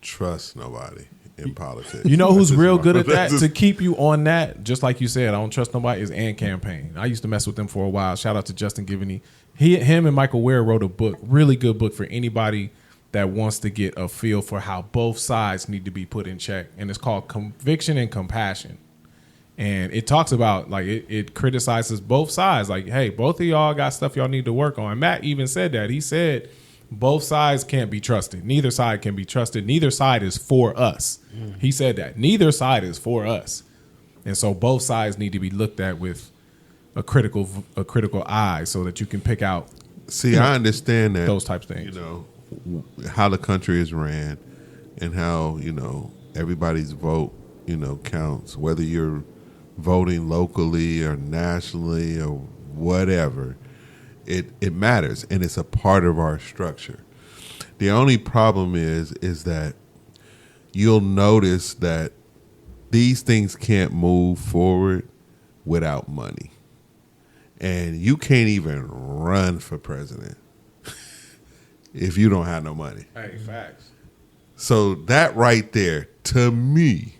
trust nobody in politics. You know who's That's just real my- good at that? that's just- To keep you on that, just like you said, I don't trust nobody, is Ant Campaign. I used to mess with them for a while. Shout out to Justin Givney. Him and Michael Ware wrote a book, really good book for anybody that wants to get a feel for how both sides need to be put in check. And it's called Conviction and Compassion. And it talks about, like, it criticizes both sides. Like, hey, both of y'all got stuff y'all need to work on. And Matt even said that. He said both sides can't be trusted. Neither side can be trusted. Neither side is for us. He said that. Neither side is for us. And so both sides need to be looked at with a critical eye so that you can pick out See, I understand that those types of things. How the country is ran and how, everybody's vote, counts, whether you're voting locally or nationally or whatever. It matters, and it's a part of our structure. The only problem is that you'll notice that these things can't move forward without money. and you can't even run for president if you don't have no money. Hey, facts. So that right there, to me,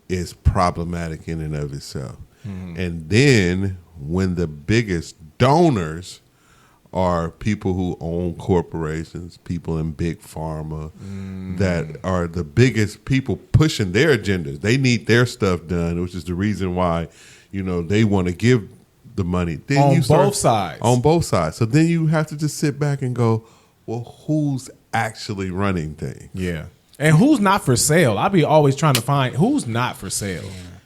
is problematic in and of itself. And then when the biggest donors are people who own corporations, people in big pharma, that are the biggest people pushing their agendas. They need their stuff done, which is the reason why, they want to give the money. Then On you both sides. On both sides. So then you have to just sit back and go, well, who's actually running things? Yeah. And who's not for sale? I be always trying to find who's not for sale.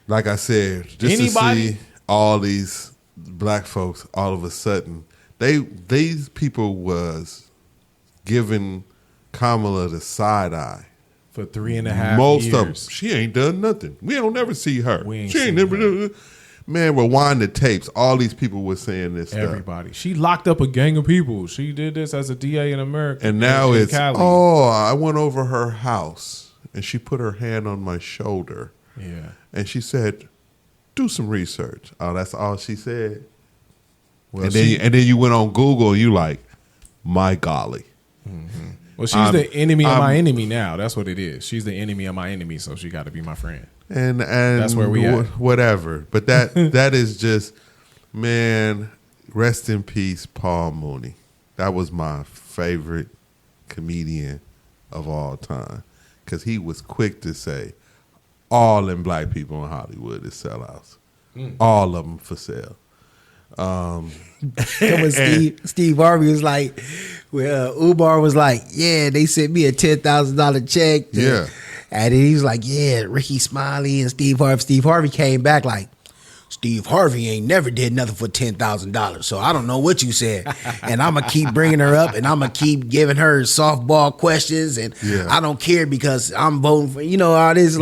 Like I said, just Anybody? to see all these black folks all of a sudden, these people was giving Kamala the side eye. For 3.5 Most years. of them, she ain't done nothing. We don't never see her. We ain't she ain't seen never her. done. Man, rewind the tapes. All these people were saying this stuff. Everybody. She locked up a gang of people. She did this as a DA in America. And now in it's, Cali. I went over her house and she put her hand on my shoulder. Yeah. And she said, do some research. Oh, that's all she said. Well, and then you went on Google and you like, my golly. Well, she's the enemy of my enemy now. That's what it is. She's the enemy of my enemy, so she got to be my friend. And That's where we at. Whatever. But that is just, man, rest in peace, Paul Mooney. That was my favorite comedian of all time. Because he was quick to say, all them black people in Hollywood is sellouts. All of them for sale. And when Steve Harvey was like, Umar was like, yeah, they sent me a $10,000 check. Yeah. And then he was like, yeah, Ricky Smiley and Steve Harvey. Steve Harvey came back like, Steve Harvey ain't never did nothing for $10,000. So I don't know what you said. And I'm going to keep bringing her up and I'm going to keep giving her softball questions. And I don't care because I'm voting for, all this.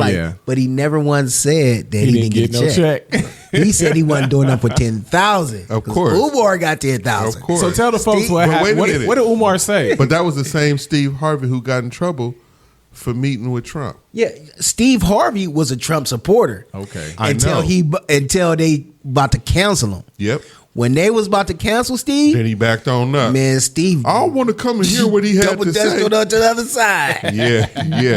But he never once said that he didn't get no a check. He said he wasn't doing that for $10,000. Of course. Umar got $10,000. Of course. So tell the folks what But wait happened. a minute. What did Umar say? But that was the same Steve Harvey who got in trouble for meeting with Trump. Yeah, Steve Harvey was a Trump supporter. Okay. I Until know. until they about to cancel him. Yep. When they was about to cancel Steve, Then he backed on up. man, Steve I don't want to come and hear what he had double to dutched say. on to the other side. Yeah.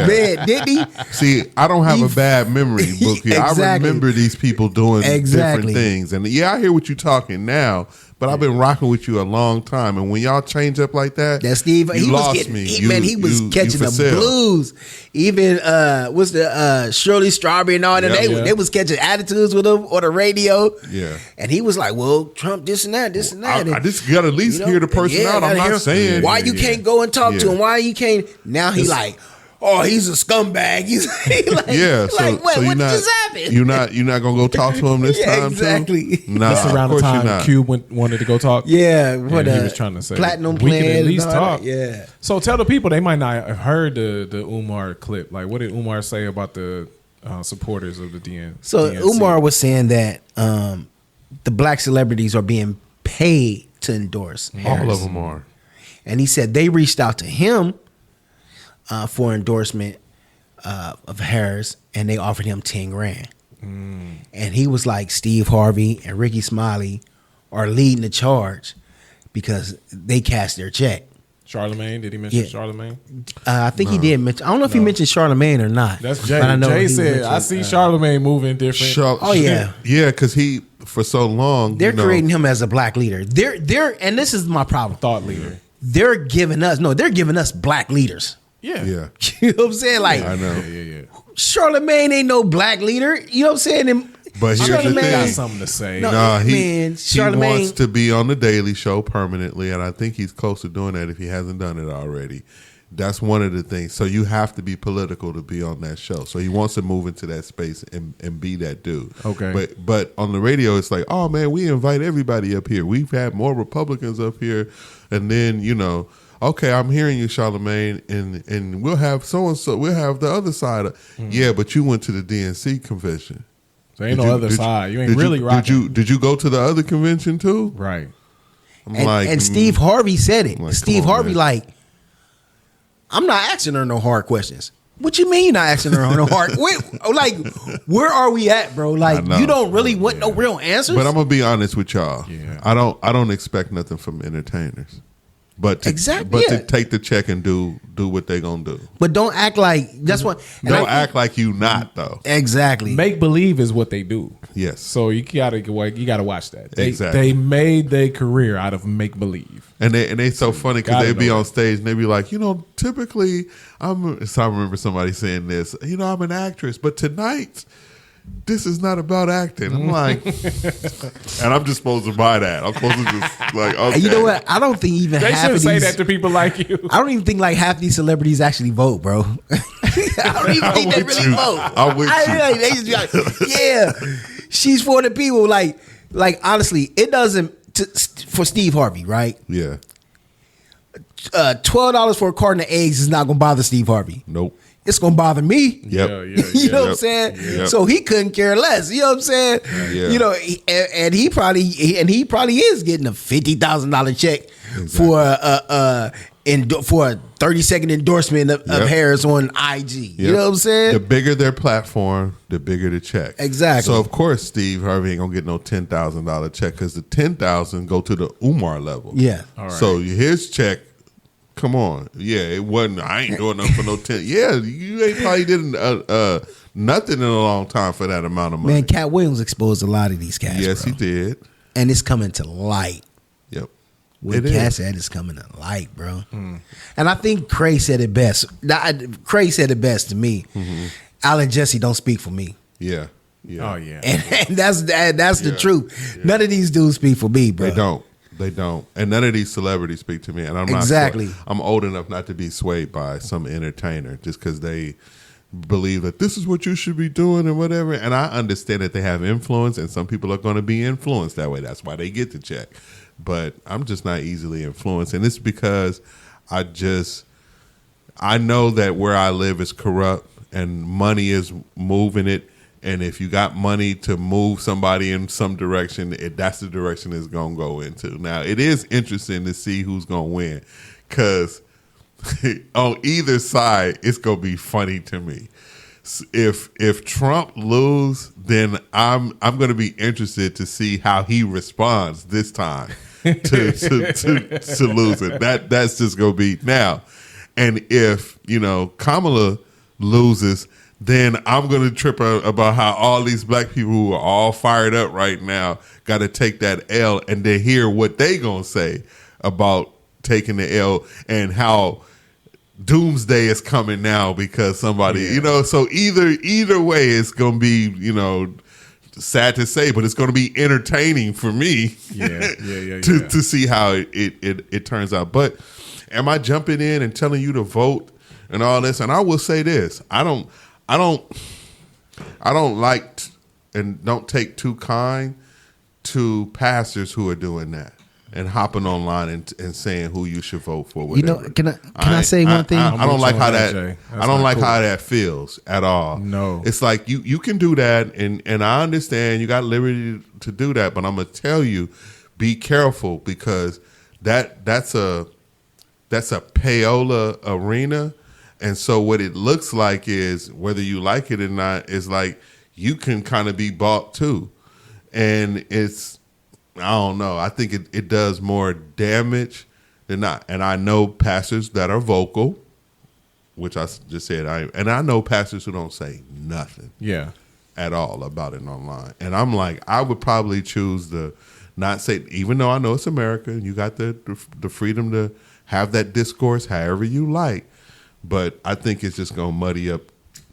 Man, didn't he? See, I don't have He- a bad memory, Bookie. I Exactly. remember these people doing Exactly. different things. And I hear what you're talking now, but I've been rocking with you a long time. And when y'all change up like that, That Steve, you he was lost getting, me. he was catching for the sale. blues. Even what's the Shirley Strawberry and all that? Yeah. They was catching attitudes with him on the radio. Yeah. And he was like, "Well, Trump, this and that, this and that." I just got to at least hear the person out. I'm not saying. why you can't go and talk to him. Why you can't? Now he like, oh, he's a scumbag. He's like, Yeah, so like, what you're not, just happened? You're not gonna go talk to him this Yeah, time exactly. too. Nah, That's around of the course you're time not. Q wanted to go talk. Yeah, what he was trying to say. platinum We can plan at least and all talk. that. Yeah. So tell the people, they might not have heard the Umar clip. Like, what did Umar say about the supporters of the DNC? So Umar was saying that the black celebrities are being paid to endorse All Harris. of them are. And he said they reached out to him for endorsement of Harris, and they offered him $10,000. And he was like, Steve Harvey and Ricky Smiley are leading the charge because they cashed their check. Charlemagne, did he mention Yeah. Charlemagne? I think he did mention. I don't know if he mentioned Charlemagne or not. That's Jay. but I know Jay he said, mentioned, I see Charlemagne moving different. Oh, yeah. yeah, because he for so long They're creating him as a black leader. They're and this is my problem. Thought leader. They're giving us black leaders. Yeah. Yeah, You know what I'm saying? Like I know. Yeah. Charlemagne ain't no black leader. You know what I'm saying? And But here's the Charlemagne- Got thing. something to say. No, Nah, he man, Charlemagne- wants to be on the Daily Show permanently, and I think he's close to doing that if he hasn't done it already. That's one of the things. So you have to be political to be on that show. So he wants to move into that space and be that dude. Okay. But on the radio, it's like, oh man, we invite everybody up here. We've had more Republicans up here, and then okay, I'm hearing you, Charlemagne, and we'll have so and so. We'll have the other side. Yeah, but you went to the DNC convention. So ain't Did no you- other did side. You ain't did really rocking. Did you go to the other convention too? Right. I'm and Steve Harvey said it. like, Steve come on, Harvey man. like, I'm not asking her no hard questions. What you mean you're not asking her on her heart? Wait, like, where are we at, bro? Like, know. you don't really want no real answers? But I'm gonna be honest with y'all. Yeah. I don't expect nothing from entertainers. But to, Exactly, But yeah. to take the check and do what they gonna do. But don't act like that's what. and Don't I- act like you not though. Exactly. Make believe is what they do. Yes. So you gotta watch that. Exactly. They made their career out of make believe. And they so funny because Gotta they be know on that. stage and they be like, typically I remember somebody saying this, I'm an actress, but tonight this is not about acting. I'm like, and I'm just supposed to buy that. I'm supposed to just like, okay. And you know what? I don't think even They half should of say these. that to people like you. I don't even think like half these celebrities actually vote, bro. I don't even think they with really you. vote. I'm with you. Like, they just be like, yeah, she's for the people. Like honestly, it doesn't for Steve Harvey, right? Yeah. $12 for a carton of eggs is not gonna bother Steve Harvey. Nope. It's gonna bother me. Yep. You know what I'm Yep. saying? Yep. So he couldn't care less. You know what I'm saying? Yeah. And he probably is getting a $50,000 check for a 30-second endorsement of Yep. Harris on IG. You Yep. know what I'm saying? The bigger their platform, the bigger the check. Exactly. So of course Steve Harvey ain't gonna get no $10,000 check because the $10,000 go to the Umar level. Yeah. All right. So his check, come on, yeah, it wasn't. I ain't doing nothing for no 10. Yeah, you ain't probably did nothing in a long time for that amount of money. Man, Cat Williams exposed a lot of these cats. yes, bro. he did. And it's coming to light. Yep. Where It Cat is. said it's coming to light, bro. And I think Cray said it best. Cray said it best to me. Al and Jesse don't speak for me. Yeah. Yeah. Oh yeah. And that's the Yeah. truth. None of these dudes speak for me, bro. They don't. They don't. And none of these celebrities speak to me. And I'm Exactly. not. I'm old enough not to be swayed by some entertainer just because they believe that this is what you should be doing and whatever. And I understand that they have influence, and some people are going to be influenced that way. That's why they get the check. But I'm just not easily influenced, and it's because I know that where I live is corrupt, and money is moving it. And if you got money to move somebody in some direction, that's the direction it's going to go into. Now, it is interesting to see who's going to win because on either side, it's going to be funny to me. If Trump lose, then I'm going to be interested to see how he responds this time to losing. That's just going to be now. And if, Kamala loses, then I'm going to trip out about how all these black people who are all fired up right now got to take that L and then hear what they going to say about taking the L and how doomsday is coming now because somebody, so either way it's going to be, sad to say, but it's going to be entertaining for me to see how it turns out. But am I jumping in and telling you to vote and all this? And I will say this, I don't like and don't take too kind to pastors who are doing that and hopping online and saying who you should vote for. Whatever. Can I say one thing? I don't like how that. Jay. I don't like how that feels at all. No, it's like you can do that, and I understand you got liberty to do that, but I'm gonna tell you, be careful because that's a payola arena. And so what it looks like is, whether you like it or not, is like you can kind of be bought too. And I don't know. I think it does more damage than not. And I know pastors that are vocal, which I just said. And I know pastors who don't say nothing at all about it online. And I'm like, I would probably choose to not say, even though I know it's America and you got the freedom to have that discourse however you like. But I think it's just going to muddy up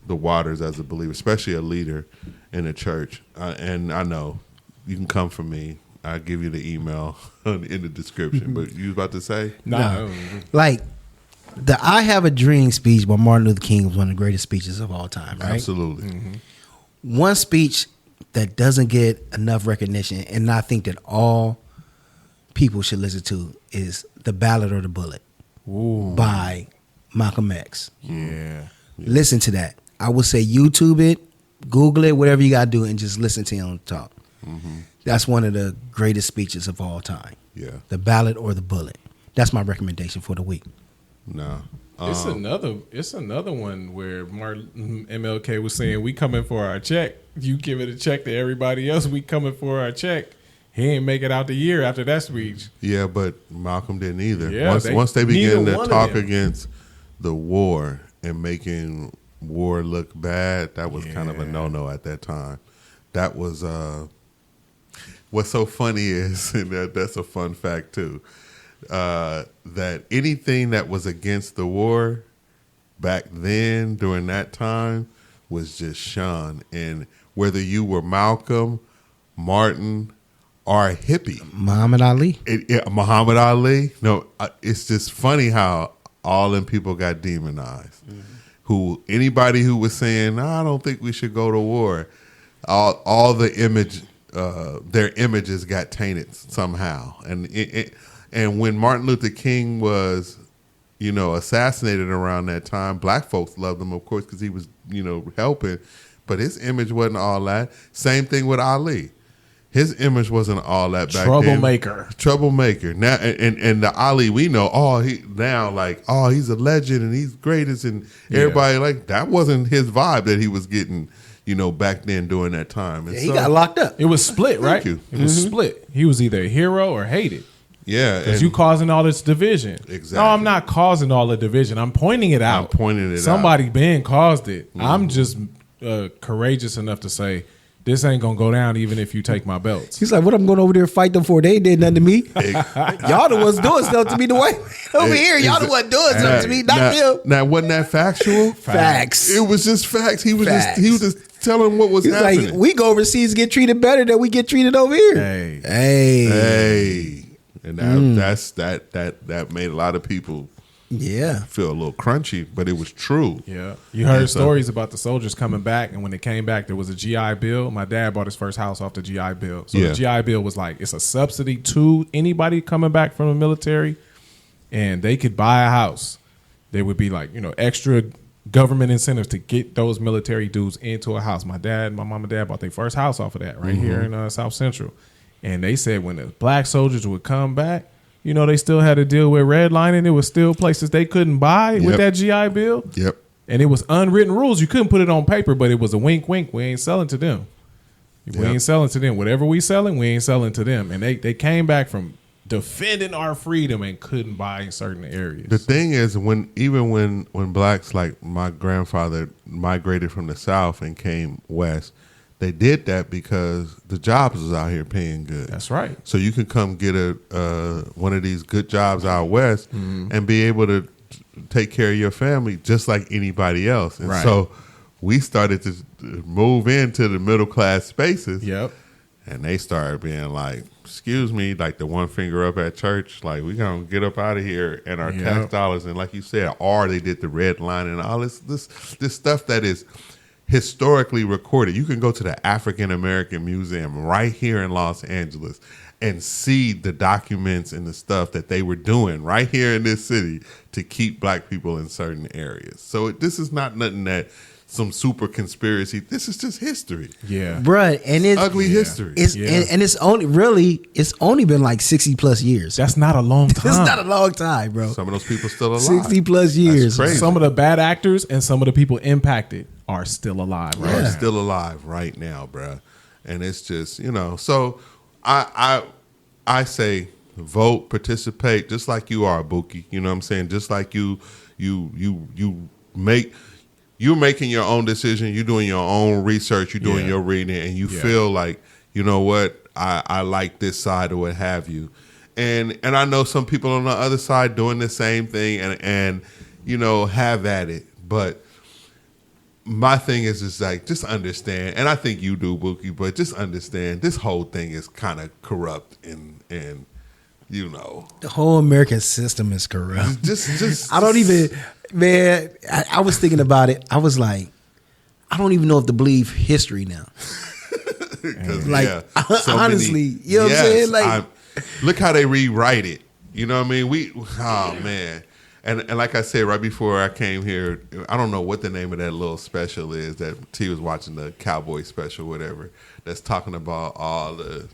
the waters as a believer, especially a leader in a church. And I know you can come for me. I'll give you the email in the description. But you was about to say? No. Like, the I Have a Dream speech by Martin Luther King was one of the greatest speeches of all time, right? Absolutely. One speech that doesn't get enough recognition, and I think that all people should listen to, is The Ballad or the Bullet by Malcolm X. Yeah. Listen to that. I would say YouTube it, Google it, whatever you got to do, and just listen to him talk. That's one of the greatest speeches of all time. Yeah. The Ballad or the Bullet. That's my recommendation for the week. No. It's another one where Martin MLK was saying, "We coming for our check. You give it a check to everybody else. We coming for our check." He ain't make it out the year after that speech. Yeah, but Malcolm didn't either. Yeah, once they began neither to one of talk them. against the war and making war look bad, that was kind of a no-no at that time. That was what's so funny is, and that's a fun fact too, that anything that was against the war back then during that time was just shunned. And whether you were Malcolm, Martin, or a hippie, Muhammad Ali. Muhammad Ali. No, it's just funny how all them people got demonized. Who anybody who was saying, "No, I don't think we should go to war," all the image, their images got tainted somehow. And when Martin Luther King was, assassinated around that time, black folks loved him, of course, because he was, helping, but his image wasn't all that. Same thing with Ali. His image wasn't all that back then. Troublemaker. Now, and the Ali we know, he's a legend and he's greatest, and everybody that wasn't his vibe that he was getting, back then during that time. And He got locked up. It was split, right? you. It was split. He was either a hero or hated. Yeah, Because you causing all this division. Exactly. No, I'm not causing all the division. I'm pointing it out. Somebody been caused it. I'm just courageous enough to say, this ain't gonna go down even if you take my belts. He's like, what I'm going over there to fight them for? They ain't did nothing to me. Y'all the ones doing stuff to me the way over here. Y'all the one doing stuff to me, not them. Now, wasn't that factual? Facts. It was just facts. He was Facts. just telling what was He's happening. like, we go overseas and get treated better than we get treated over here. Hey. And that made a lot of people feel a little crunchy, but it was true. Yeah. You heard stories about the soldiers coming back, and when they came back, there was a GI Bill. My dad bought his first house off the GI Bill. So the GI Bill was like, it's a subsidy to anybody coming back from the military, and they could buy a house. There would be extra government incentives to get those military dudes into a house. My mom and dad bought their first house off of that right here in South Central. And they said when the black soldiers would come back, they still had to deal with redlining. There was still places they couldn't buy with that GI Bill. Yep. And it was unwritten rules. You couldn't put it on paper, but it was a wink, wink. We ain't selling to them. We ain't selling to them. Whatever we selling, we ain't selling to them. And they came back from defending our freedom and couldn't buy in certain areas. The thing is, when blacks like my grandfather migrated from the South and came west, they did that because the jobs was out here paying good. That's right. So you can come get one of these good jobs out west and be able to take care of your family just like anybody else. And so we started to move into the middle class spaces. Yep. And they started being like, excuse me, like the one finger up at church, like we gonna get up out of here and our tax dollars. And like you said, or they did the red line and all this stuff that is historically recorded. You can go to the African American Museum right here in Los Angeles and see the documents and the stuff that they were doing right here in this city to keep black people in certain areas. So this is not nothing that some super conspiracy. This is just history. Yeah. Bruh, and it's ugly history. And it's only been like 60 plus years. That's not a long time. It's not a long time, bro. Some of those people still alive. 60 plus years. That's crazy. Some of the bad actors and some of the people impacted are still alive. Right? Are still alive right now, bruh. And it's just, so I say vote, participate, just like you are, Buki. You know what I'm saying? Just like you're making your own decision, you're doing your own research, you're doing your reading, and you feel like, you know what, I like this side or what have you. And I know some people on the other side doing the same thing and have at it. But my thing is just like, just understand, and I think you do, Buki, but just understand this whole thing is kind of corrupt and the whole American system is corrupt. Just I don't even, man, I was thinking about it. I was like, I don't even know if to believe history now. Like, honestly, you know what I'm saying? Like, look how they rewrite it. You know what I mean? Man. And like I said, right before I came here, I don't know what the name of that little special is that T was watching, the Cowboy special, whatever, that's talking about all the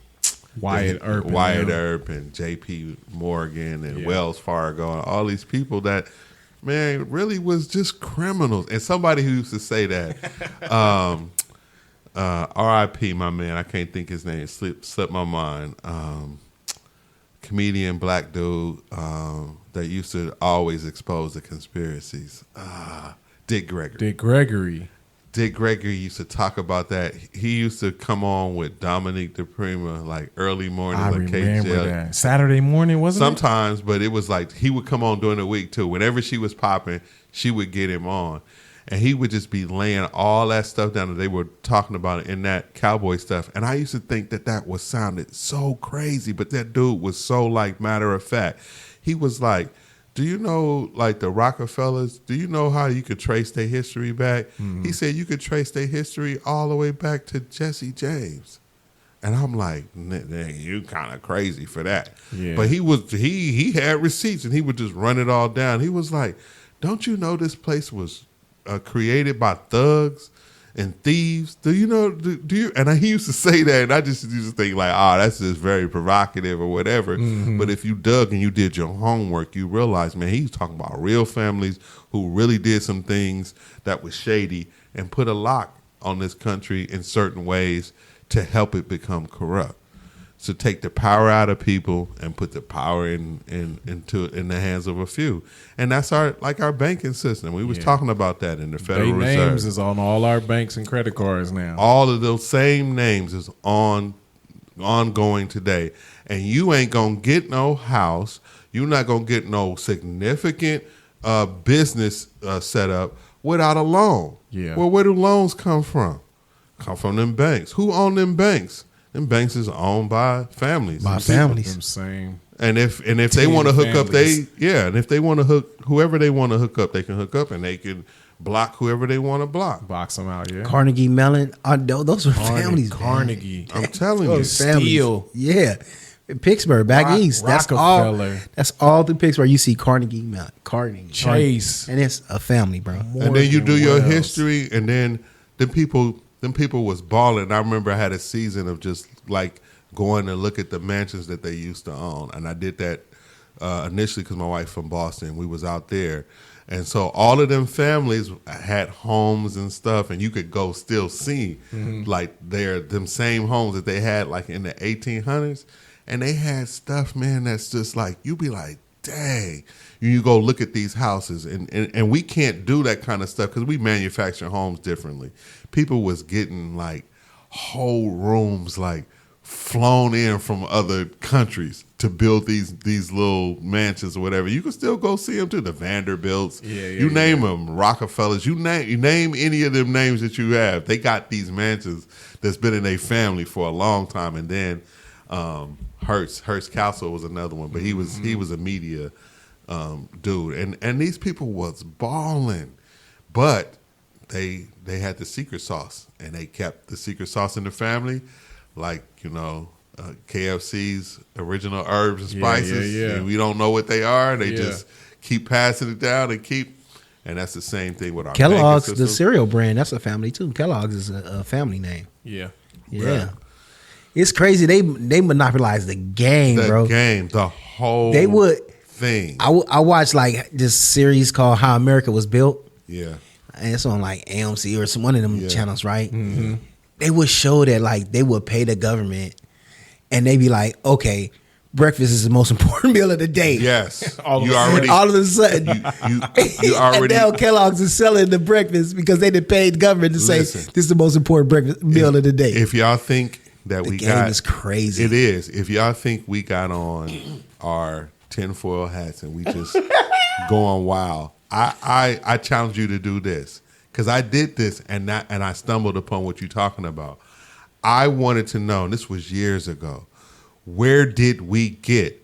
Wyatt Earp and JP Morgan and Wells Fargo and all these people that, man, really was just criminals. And somebody who used to say that, R.I.P. my man, I can't think his name, slipped my mind. Comedian, black dude that used to always expose the conspiracies. Dick Gregory. Dick Gregory used to talk about that. He used to come on with Dominique DePrima like early morning. I like remember that. Saturday morning, wasn't it? Sometimes, but it was like he would come on during the week too. Whenever she was popping, she would get him on. And he would just be laying all that stuff down that they were talking about in that Cowboy stuff. And I used to think that was sounded so crazy, but that dude was so like matter of fact. He was like, do you know, like the Rockefellers, do you know how you could trace their history back? He said you could trace their history all the way back to Jesse James. And I'm like, you kind of crazy for that. Yeah. But he had receipts and he would just run it all down. He was like, don't you know this place was created by thugs and thieves? Do you know? Do you? And he used to say that, and I just used to think like, that's just very provocative or whatever. But if you dug and you did your homework, you realize, man, he's talking about real families who really did some things that was shady and put a lock on this country in certain ways to help it become corrupt. To take the power out of people and put the power in the hands of a few, and that's our banking system. We was talking about that in the Federal Reserve. Names is on all our banks and credit cards now. All of those same names is ongoing today, and you ain't gonna get no house. You're not gonna get no significant business set up without a loan. Yeah. Well, where do loans come from? Come from them banks. Who own them banks? Them banks is owned by families. My families. Them same. And if they want to hook up, and if they want to hook whoever they want to hook up, they can hook up, and they can block whoever they want to block. Box them out, yeah. Carnegie Mellon. Those were families. Carnegie. I'm telling you, Steel. Yeah. In Pittsburgh, back east. Rockefeller. That's all through Pittsburgh. You see Carnegie Mellon, Carnegie, Chase. and it's a family, bro. and then you do your history, and then the people was balling. I remember I had a season of just like going to look at the mansions that they used to own, and I did that initially because my wife from Boston. We was out there, and so all of them families had homes and stuff, and you could go still see like them same homes that they had like in the 1800s, and they had stuff, man, that's just like you be like, dang. You go look at these houses, and we can't do that kind of stuff because we manufacture homes differently. People was getting like whole rooms like flown in from other countries to build these little mansions or whatever. You can still go see them too. The Vanderbilts, you name them, Rockefellers, you name any of them names that you have. They got these mansions that's been in their family for a long time. And then Hearst Castle was another one, but he was a media dude, and these people was balling, but they had the secret sauce, and they kept the secret sauce in the family, like KFC's original herbs and spices. And we don't know what they are. They just keep passing it down and that's the same thing with our Kellogg's, the cereal brand. That's a family too. Kellogg's is a family name. Yeah. Right. It's crazy. They monopolized the game, bro. The whole thing. I watched like this series called How America Was Built. Yeah. And it's on like AMC or one of them channels, right? Mm-hmm. They would show that like they would pay the government and they be like, okay, breakfast is the most important meal of the day. Yes. all of a sudden. you already. And now Kellogg's is selling the breakfast because they did pay the government to say this is the most important breakfast meal of the day. If y'all think that the game is crazy. It is. If y'all think we got on our tinfoil hats and we just going wild, I challenge you to do this because I did this and I stumbled upon what you're talking about. I wanted to know, and this was years ago, where did we get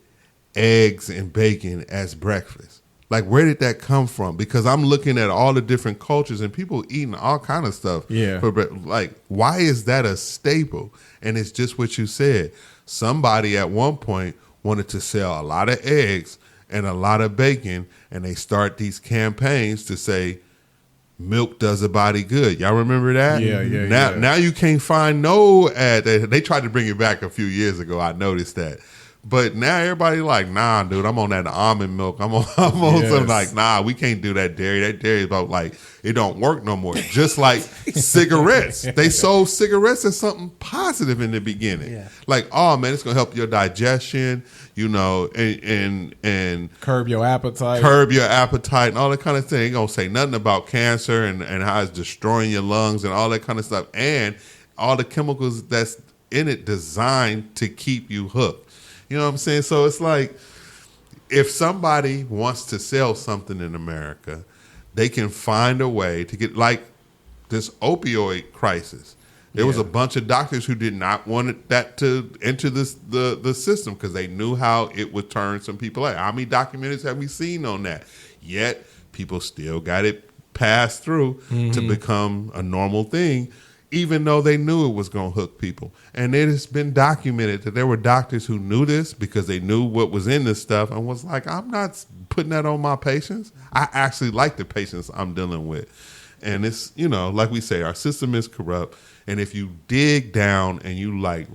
eggs and bacon as breakfast? Like, where did that come from? Because I'm looking at all the different cultures and people eating all kind of stuff. Yeah. But like, why is that a staple? And it's just what you said. Somebody at one point wanted to sell a lot of eggs and a lot of bacon, and they start these campaigns to say, milk does a body good. Y'all remember that? Yeah. Now you can't find no ad. They tried to bring it back a few years ago. I noticed that. But now everybody like, nah, dude, I'm on that almond milk. I'm on something like, nah, we can't do that dairy. That dairy is about like, it don't work no more. Just like cigarettes. They sold cigarettes as something positive in the beginning. Yeah. Like, oh man, it's gonna help your digestion, and Curb your appetite. and all that kind of thing. Ain't gonna say nothing about cancer and how it's destroying your lungs and all that kind of stuff. And all the chemicals that's in it designed to keep you hooked. You know what I'm saying? So it's like, if somebody wants to sell something in America, they can find a way to get, like this opioid crisis. There was a bunch of doctors who did not want that to enter the system because they knew how it would turn some people out. How many documentaries have we seen on that? Yet people still got it passed through to become a normal thing, even though they knew it was going to hook people. And it has been documented that there were doctors who knew this because they knew what was in this stuff and was like, I'm not putting that on my patients. I actually like the patients I'm dealing with. And it's, like we say, our system is corrupt. And if you dig down and you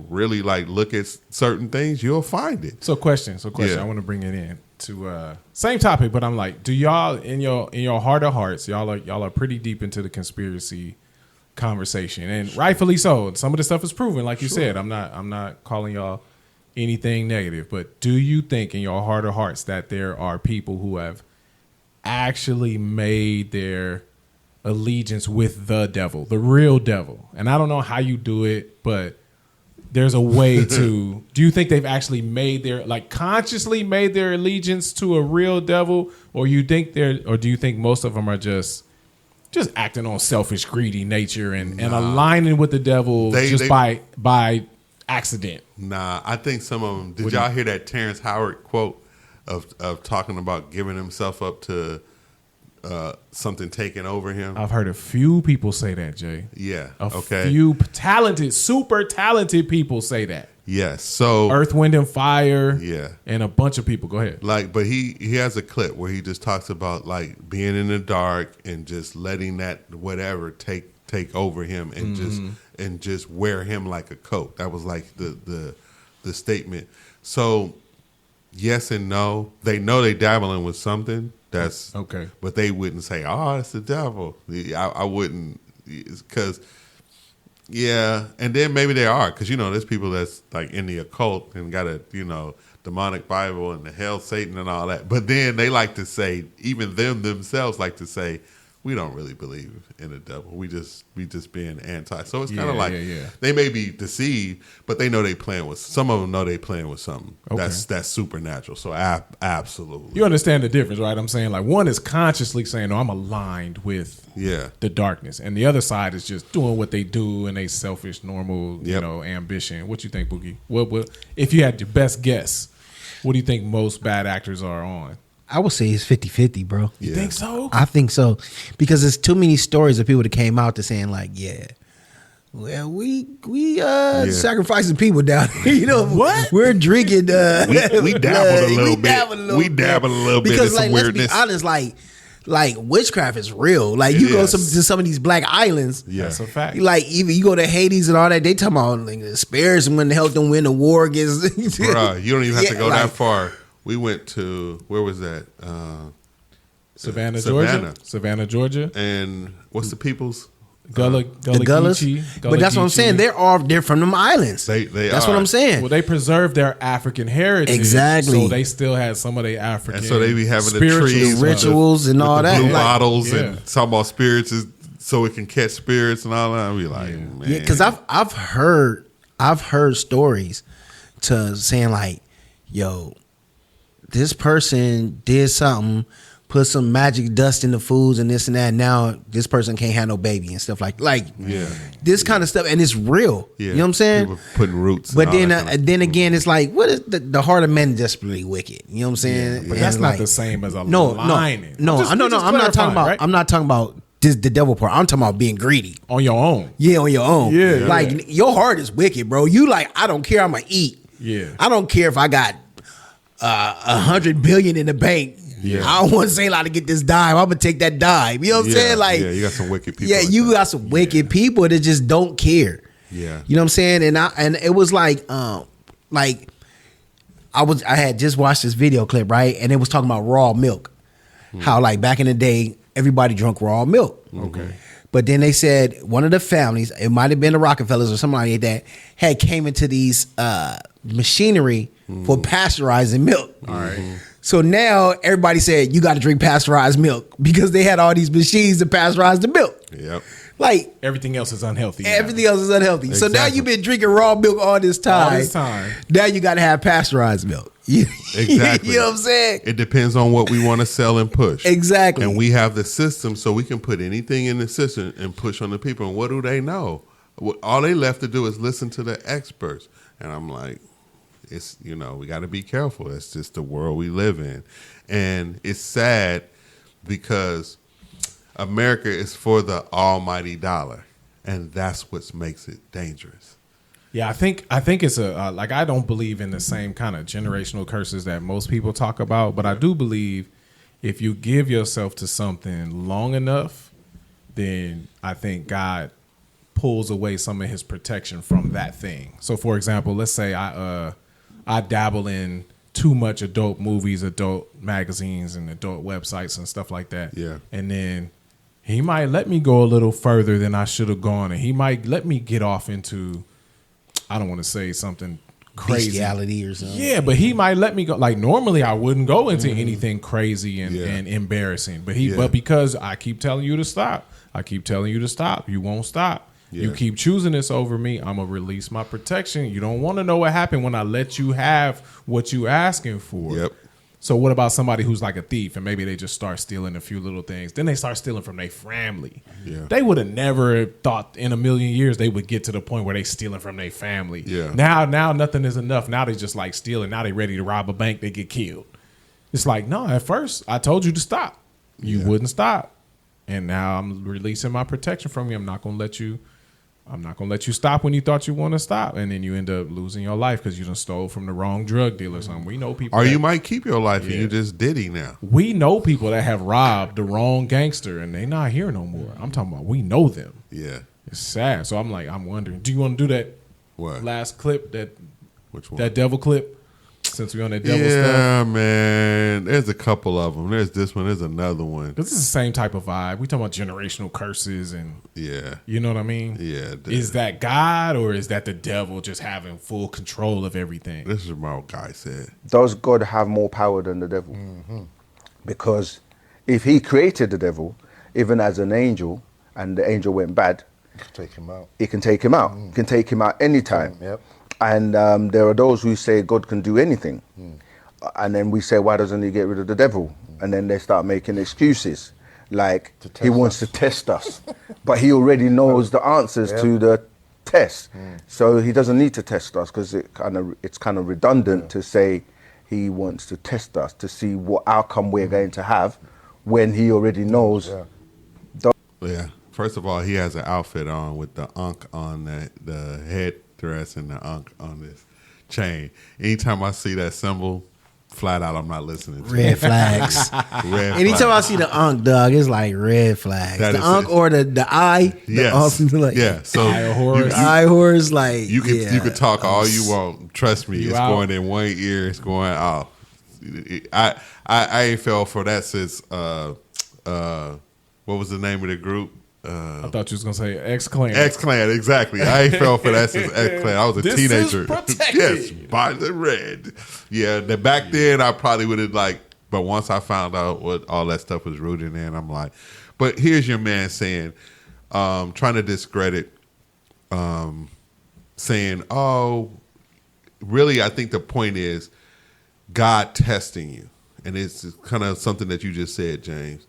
really look at certain things, you'll find it. So question. Yeah. I want to bring it in to same topic, but I'm like, do y'all in your heart of hearts, y'all are pretty deep into the conspiracy conversation, and rightfully so. Some of the stuff is proven, like you said. I'm not calling y'all anything negative, but do you think in your heart of hearts that there are people who have actually made their allegiance with the devil, the real devil? And I don't know how you do it, but there's a way to. Do you think they've actually made consciously made their allegiance to a real devil, or do you think most of them are just acting on selfish, greedy nature and aligning with the devil by accident? Nah, I think some of them. Did y'all hear that Terrence Howard quote of talking about giving himself up to something taking over him? I've heard a few people say that, Jay. Yeah. A few super talented people say that. Yes. So Earth, Wind, and Fire. Yeah. And a bunch of people. Go ahead. But he has a clip where he just talks about being in the dark and just letting that whatever take over him and just wear him like a coat. That was like the statement. So yes and no. They know they dabbling with something. That's okay. But they wouldn't say, "Oh, it's the devil." I wouldn't, because. Yeah, and then maybe they are, because there's people that's like in the occult and got a demonic Bible and the hell Satan and all that. But then they like to say, even themselves like to say, we don't really believe in the devil. We just being anti. So it's kind of they may be deceived, but they know some of them know they playing with something that's supernatural. So absolutely, you understand the difference, right? I'm saying one is consciously saying, "No, I'm aligned with the darkness," and the other side is just doing what they do and they selfish, normal, ambition. What you think, Boogie? What if you had your best guess? What do you think most bad actors are on? I would say it's 50-50, bro. You think so? I think so. Because there's too many stories of people that came out to saying well, we sacrificing people down here. What? We're drinking. We dabbled a little bit. We dabbled a little bit in some weirdness. Let's be honest, like witchcraft is real. Like you go to some of these black islands. Yeah. That's a fact. Like even you go to Hades and all that, they talking about the spirits and when to help them win the war against. Bruh, you don't even have to go that far. We went to, where was that? Savannah, Georgia. And what's the people's? The Gullahs. But that's what I'm saying. They're from them islands. That's what I'm saying. Well, they preserved their African heritage. Exactly. So they still had some of their African. And so they be having the spiritual trees, rituals and all that. Blue bottles and talking about spirits so it can catch spirits and all that. I be like, man. Yeah, because I've heard stories to saying yo, this person did something, put some magic dust in the foods and this and that. Now this person can't have no baby and stuff like this kind of stuff, and it's real. Yeah. You know what I'm saying? People putting roots. But then again, it's like, what is the heart of man desperately wicked? You know what I'm saying? Yeah, but that's not the same as lining. No. I'm not talking about. Right? I'm not talking about the devil part. I'm talking about being greedy on your own. Yeah, on your own. Yeah, your heart is wicked, bro. You I don't care. I'm gonna eat. Yeah. I don't care if I got 100 billion in the bank. Yeah. I don't want to say to get this dime. I'm gonna take that dime. You know what I'm saying? You got some wicked people. Yeah, you got some wicked people that just don't care. Yeah. You know what I'm saying? And it was I I had just watched this video clip, right? And it was talking about raw milk. How like back in the day, everybody drank raw milk. Okay. But then they said one of the families, it might have been the Rockefellers or somebody like that, had came into these machinery for pasteurizing milk. All right. So now everybody said you got to drink pasteurized milk because they had all these machines to pasteurize the milk. Yep. Like Everything else is unhealthy. now. everything else is unhealthy. So now Exactly. you've been drinking raw milk all this time. All this time. Now you got to have pasteurized milk. Exactly. You know what I'm saying? It depends on what we want to sell and push. Exactly. And we have the system so we can put anything in the system and push on the people. And what do they know? All they left to do is listen to the experts. And I'm like, it's, we got to be careful. It's just the world we live in. And it's sad because America is for the almighty dollar. And that's what makes it dangerous. Yeah, I think it's a like I don't believe in the same kind of generational curses that most people talk about, but I do believe if you give yourself to something long enough, then I think God pulls away some of his protection from that thing. So for example, let's say I dabble in too much adult movies, adult magazines and adult websites and stuff like that. Yeah. And then he might let me go a little further than I should have gone, and he might let me get off into, I don't want to say something crazy. Bestiality or something. Yeah, but he might let me go. Like normally I wouldn't go into anything crazy and embarrassing. But but because I keep telling you to stop, you won't stop. You Yeah. keep choosing this over me, I'm gonna release my protection. You don't want to know what happened when I let you have what you asking for. Yep. So what about somebody who's like a thief and maybe they just start stealing a few little things? Then they start stealing from their family. Yeah. They would have never thought in a million years they would get to the point where they stealing from their family. Yeah. Now nothing is enough. Now they just like stealing. Now they ready to rob a bank. They get killed. It's like, no, at first I told you to stop. You wouldn't stop. And now I'm releasing my protection from you. I'm not going to let you stop when you thought you want to stop, and then you end up losing your life because you done stole from the wrong drug dealer or something. We know people, Or that, you might keep your life and you just Diddy now. we know people that have robbed the wrong gangster and they not here no more. I'm talking about we know them. Yeah. It's sad. So I'm wondering, do you want to do that What? last clip, Which one? that devil clip? Since we on that devil stuff, Yeah, man. There's a couple of them. There's this one. There's another one. this is the same type of vibe. We talking about generational curses and Yeah. you know what I mean? Yeah. Is that God or is that the devil just having full control of everything? This is what my guy said. Does God have more power than the devil? Because if he created the devil, even as an angel, and the angel went bad, Take him out. he can take him out. He can take him out anytime. Yep. And there are those who say God can do anything. And then we say, why doesn't he get rid of the devil? And then they start making excuses. Like, To he test wants us. to test us. But he already knows the answers to the test. So he doesn't need to test us because it's kind of redundant to say he wants to test us to see what outcome we're going to have when he already knows. Yeah. Yeah. First of all, he has an outfit on with the unk on the headdress and the unk on this chain. Anytime I see that symbol, flat out, I'm not listening to Red flags. Red Anytime flag. I see the unk, dog, it's like red flags. That The is unk it. or the eye. The Yes. unk, like, Yeah. So Eye of horrors. The eye horrors, like you can yeah. you can talk all you want. Trust me, You it's out. going in one ear. It's going out. I ain't fell for that since what was the name of the group? I thought you was gonna say X-Clan. X-Clan, exactly. I ain't fell for that since X-Clan. I was a This is teenager. protected. Yes, by the red. Yeah, back then I probably would have but once I found out what all that stuff was rooted in, I'm like, but here's your man saying, trying to discredit, saying, oh, really, I think the point is God testing you. And it's kind of something that you just said, James.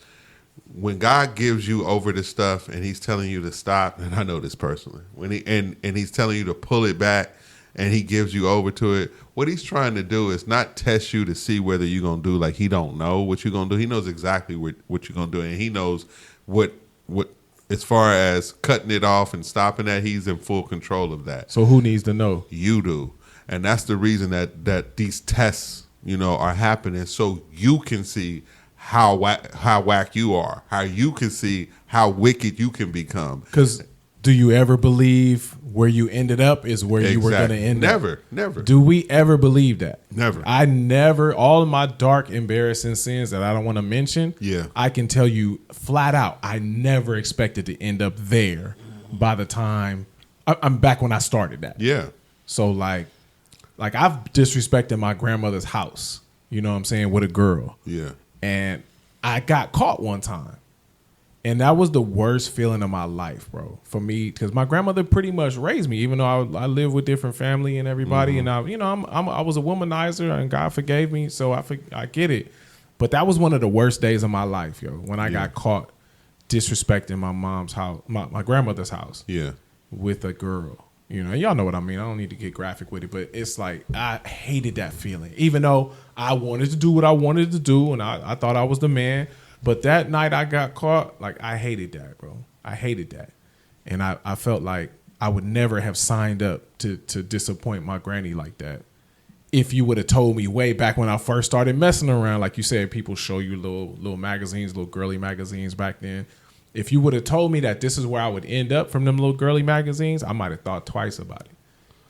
When God gives you over to stuff and he's telling you to stop, and I know this personally, when and he's telling you to pull it back and he gives you over to it, what he's trying to do is not test you to see whether you're going to do, like he don't know what you're going to do. He knows exactly what you're going to do, and he knows what as far as cutting it off and stopping that, he's in full control of that. So who needs to know? You do. And that's the reason that these tests, are happening, so you can see how whack you are, how you can see how wicked you can become. Because do you ever believe where you ended up is where you were going to end up. Never. Do we ever believe that? Never. I never, all of my dark, embarrassing sins that I don't want to mention, I can tell you flat out, I never expected to end up there by the time, I'm back when I started that. Yeah. So like I've disrespected my grandmother's house, you know what I'm saying, with a girl. Yeah. And I got caught one time. And that was the worst feeling of my life, bro, for me, because my grandmother pretty much raised me, even though I live with different family and everybody, and I was a womanizer, and God forgave me, so I get it. But that was one of the worst days of my life, yo, when I got caught disrespecting my mom's house, my grandmother's house, with a girl. You know, y'all know what I mean. I don't need to get graphic with it, but it's like I hated that feeling, even though I wanted to do what I wanted to do, and I thought I was the man. But that night I got caught, like, I hated that, bro. I hated that. And I felt like I would never have signed up to disappoint my granny like that. If you would have told me way back when I first started messing around, like you said, people show you little magazines, little girly magazines back then. If you would have told me that this is where I would end up from them little girly magazines, I might have thought twice about it.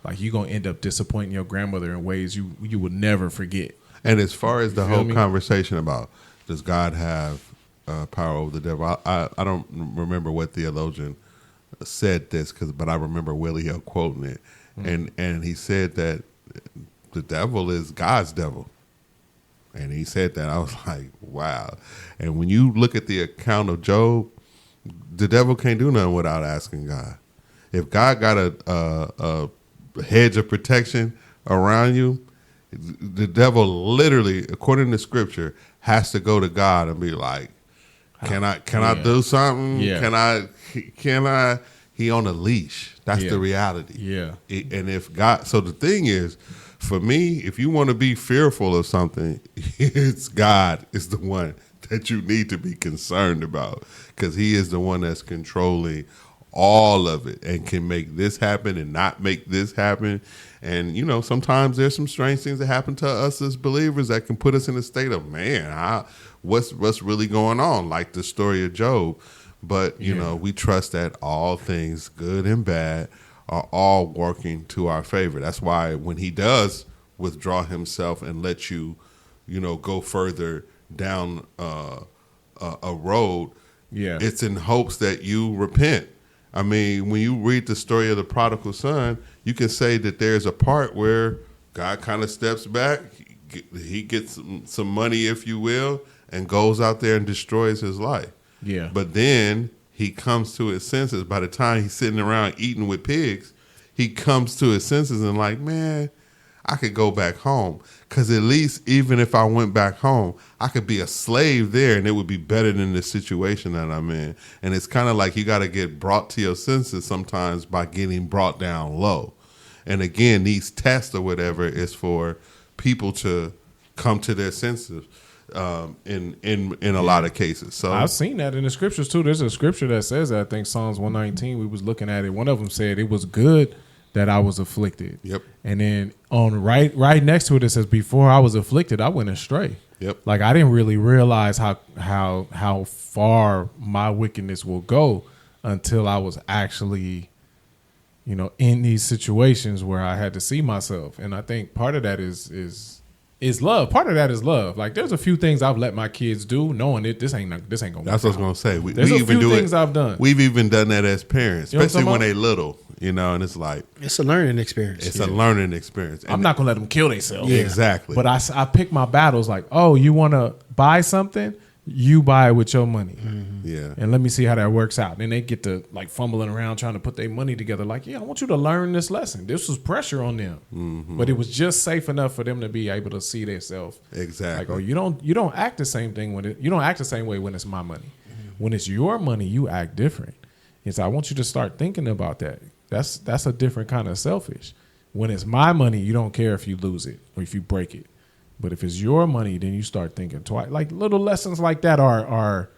Like, you're going to end up disappointing your grandmother in ways you would never forget. And as far as the whole conversation about, does God have power over the devil? I don't remember what theologian said this, but I remember Willie Hill quoting it, and he said that the devil is God's devil, and he said that. I was like, wow. And when you look at the account of Job, the devil can't do nothing without asking God. If God got a hedge of protection around you, the devil literally, according to Scripture, has to go to God and be like, can I do something? Yeah. Can I? He on a leash. That's the reality. Yeah. And if God, so the thing is, for me, if you want to be fearful of something, it's God is the one that you need to be concerned about, because he is the one that's controlling all of it and can make this happen and not make this happen. And, you know, sometimes there's some strange things that happen to us as believers that can put us in a state of, man, what's really going on? Like the story of Job. But, you know, we trust that all things, good and bad, are all working to our favor. That's why when he does withdraw himself and let you, you know, go further down a road, it's in hopes that you repent. I mean, when you read the story of the prodigal son, you can say that there's a part where God kind of steps back. He gets some money, if you will, and goes out there and destroys his life. Yeah. But then he comes to his senses. By the time he's sitting around eating with pigs, he comes to his senses and like, man, I could go back home. Because at least even if I went back home, I could be a slave there and it would be better than the situation that I'm in. And it's kind of like you got to get brought to your senses sometimes by getting brought down low. And again, these tests or whatever is for people to come to their senses in a lot of cases. So I've seen that in the scriptures too. There's a scripture that says that. I think Psalms 119, we was looking at it. One of them said it was good that I was afflicted. Yep. And then on right next to it says, before I was afflicted, I went astray. Yep. Like I didn't really realize how far my wickedness will go until I was actually, you know, in these situations where I had to see myself. And I think part of that is love. Part of that is love. Like there's a few things I've let my kids do, knowing it. This ain't gonna. That's what I was gonna say. There's a few things I've done. We've even done that as parents, You know especially what I'm when talking they little. You know, and it's like It's a learning experience. it's a learning experience. I'm not gonna let them kill themselves. Yeah. Exactly. But I pick my battles like, oh, you want to buy something? You buy it with your money. Yeah. And let me see how that works out. Then they get to like fumbling around trying to put their money together. Like, yeah, I want you to learn this lesson. This was pressure on them. But it was just safe enough for them to be able to see themselves. Exactly. Like, oh, you don't act the same thing you don't act the same way when it's my money. When it's your money, you act different. And so I want you to start thinking about that. That's a different kind of selfish. When it's my money, you don't care if you lose it or if you break it. But if it's your money, then you start thinking twice. Like little lessons like that are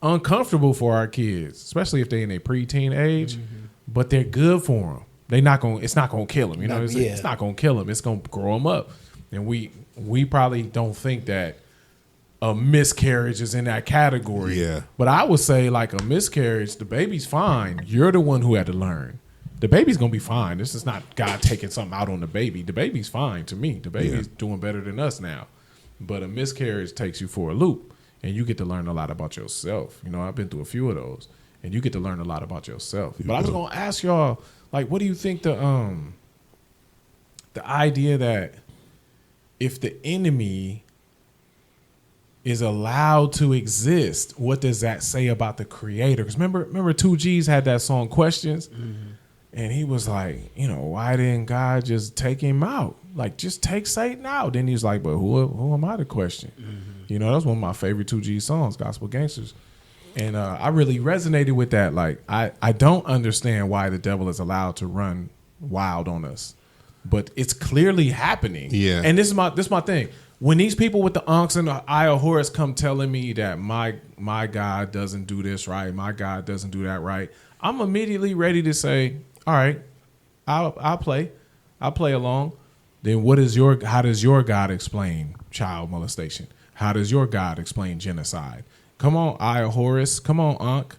uncomfortable for our kids, especially if they're in a preteen age. But they're good for them. It's not gonna kill them. You know, it's not gonna kill them. It's gonna grow them up. And we probably don't think that a miscarriage is in that category. Yeah. But I would say like a miscarriage, the baby's fine. You're the one who had to learn. The baby's gonna be fine. This is not God taking something out on the baby. The baby's fine to me. The baby's doing better than us now. But a miscarriage takes you for a loop, and you get to learn a lot about yourself. You know, I've been through a few of those, and you get to learn a lot about yourself. But I was gonna ask y'all, like, what do you think the idea that if the enemy is allowed to exist, what does that say about the creator? Because remember 2G's had that song Questions, and he was like, you know, why didn't God just take him out? Like, just take Satan out. Then he's like, but who am I to question? You know, that's one of my favorite 2G songs, Gospel Gangsters. And I really resonated with that. Like, I don't understand why the devil is allowed to run wild on us, but it's clearly happening. Yeah. And this is my thing. When these people with the unks and the eye of Horus come telling me that my God doesn't do this right, my God doesn't do that right, I'm immediately ready to say, all right, I'll play along. Then how does your God explain child molestation? How does your God explain genocide? Come on, Eye of Horus. Come on, Ankh.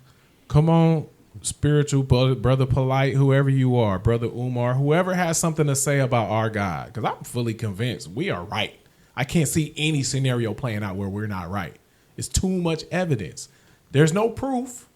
Come on, spiritual brother Polite, whoever you are, brother Umar, whoever has something to say about our God, because I'm fully convinced we are right. I can't see any scenario playing out where we're not right. It's too much evidence. There's no proof.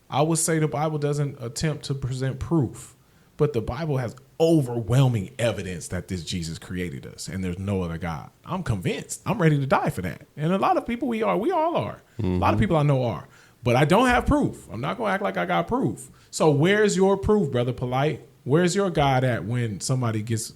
I would say the Bible doesn't attempt to present proof, but the Bible has overwhelming evidence that this Jesus created us and there's no other God. I'm convinced. I'm ready to die for that. And a lot of people we all are. A lot of people I know are. But I don't have proof. I'm not going to act like I got proof. So where's your proof, Brother Polite? Where's your God at when somebody gets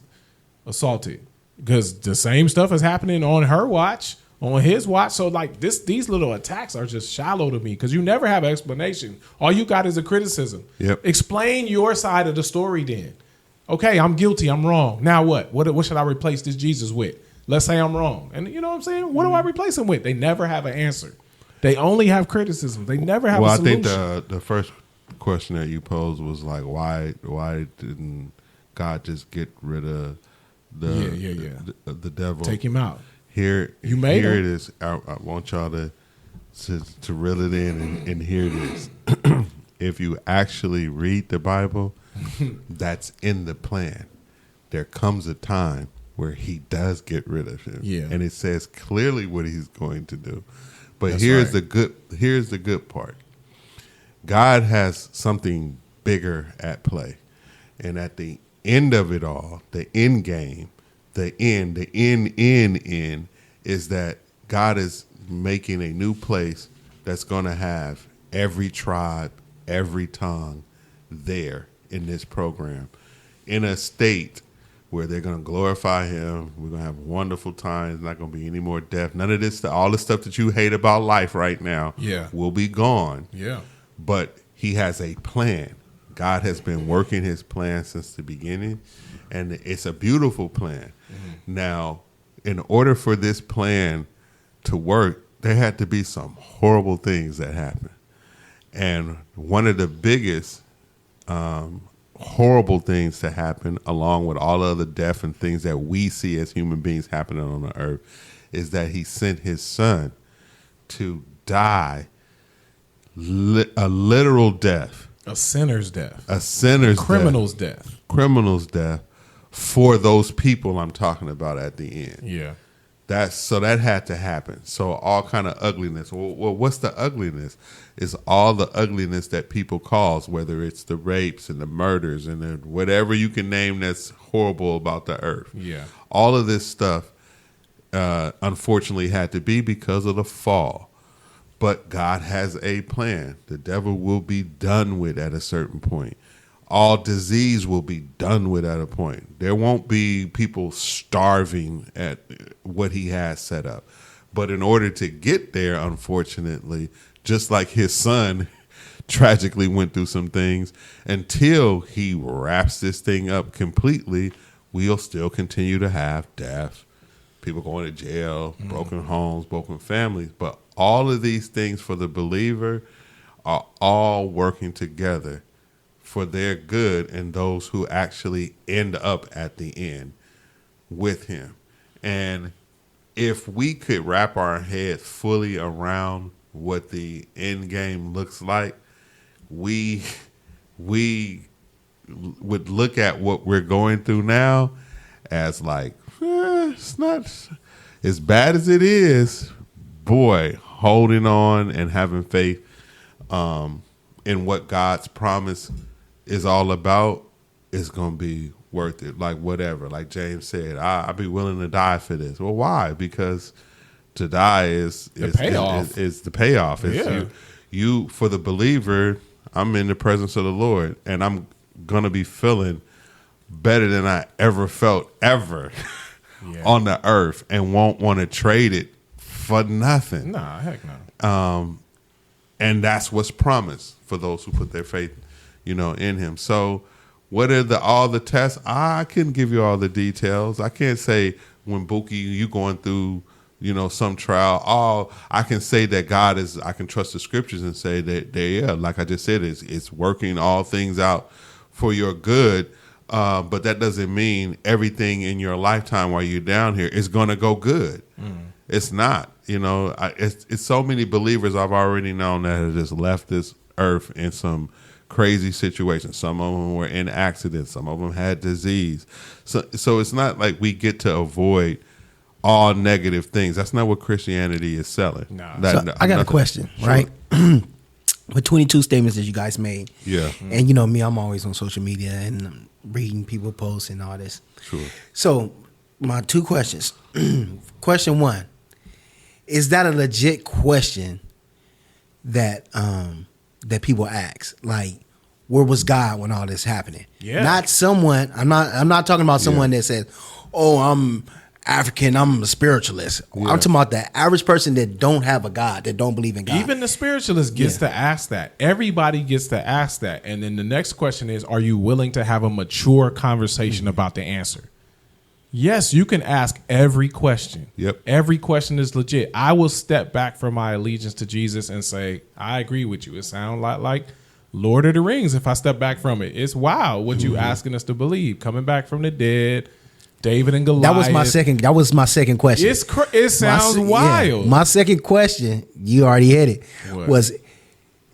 assaulted? Because the same stuff is happening on her watch, on his watch. So like these little attacks are just shallow to me because you never have an explanation. All you got is a criticism. Yep. Explain your side of the story then. Okay, I'm guilty. I'm wrong. Now what? What should I replace this Jesus with? Let's say I'm wrong. And you know what I'm saying? What do I replace him with? They never have an answer. They only have criticism. They never have a solution. I think the first question that you posed was like, why didn't God just get rid of the devil? Take him out. Here You made here him. it is. I want y'all to reel it in and hear this. If you actually read the Bible, that's in the plan. There comes a time where he does get rid of him. Yeah. And it says clearly what he's going to do. But That's here's right. the good part. God has something bigger at play. And at the end of it all, the end game, the end is that God is making a new place that's going to have every tribe, every tongue there in this program, in a state where they're going to glorify him. We're going to have wonderful times. Not going to be any more death. None of this, all the stuff that you hate about life right now will be gone. Yeah. But he has a plan. God has been working his plan since the beginning, and it's a beautiful plan. Now, in order for this plan to work, there had to be some horrible things that happened. And one of the biggest horrible things to happen, along with all other death and things that we see as human beings happening on the earth, is that he sent his son to die a literal death. A sinner's death. A sinner's criminal's death. Criminal's death for those people I'm talking about at the end. Yeah. That had to happen. So all kind of ugliness. Well, what's the ugliness? It's all the ugliness that people cause, whether it's the rapes and the murders and the whatever you can name that's horrible about the earth. Yeah. All of this stuff, unfortunately, had to be because of the fall. But God has a plan. The devil will be done with at a certain point. All disease will be done with at a point. There won't be people starving at what he has set up. But in order to get there, unfortunately, just like his son tragically went through some things, until he wraps this thing up completely, we'll still continue to have death, people going to jail, broken homes, broken families. But all of these things for the believer are all working together for their good and those who actually end up at the end with him. And if we could wrap our head fully around what the end game looks like, we would look at what we're going through now as like, it's not as bad as it is. Boy, holding on and having faith in what God's promise is all about is going to be worth it. Like whatever, like James said, I'd be willing to die for this. Well, why? Because to die is payoff. Is the payoff. It's you for the believer. I'm in the presence of the Lord, and I'm gonna be feeling better than I ever felt ever on the earth, and won't want to trade it for nothing. Nah, heck no. And that's what's promised for those who put their faith, in Him. So, what are all the tests? I couldn't give you all the details. I can't say when Buki, you going through, some trial. All I can say that God is. I can trust the scriptures and say that like I just said, it's working all things out for your good. But that doesn't mean everything in your lifetime while you're down here is going to go good. It's not. It's so many believers I've already known that have just left this earth in some crazy situations. Some of them were in accidents. Some of them had disease. So it's not like we get to avoid all negative things. That's not what Christianity is selling. So I got a question, right? With 22 statements that you guys made. Yeah. And me, I'm always on social media and I'm reading people posts and all this. Sure. So my two questions. Question one, is that a legit question that that people ask? Like, where was God when all this happening? Yeah. Not someone, I'm not talking about someone that says, oh, I'm African, I'm a spiritualist. I'm talking about the average person that don't have a God, that don't believe in God. Even the spiritualist gets to ask that. Everybody gets to ask that. And then the next question is, are you willing to have a mature conversation about the answer? Yes, you can ask every question. Yep. Every question is legit. I will step back from my allegiance to Jesus and say, I agree with you. It sounds like Lord of the Rings if I step back from it. It's wild what you asking us to believe. Coming back from the dead, David and Goliath. That was my second question. It sounds wild. My second question, you already hit it, was,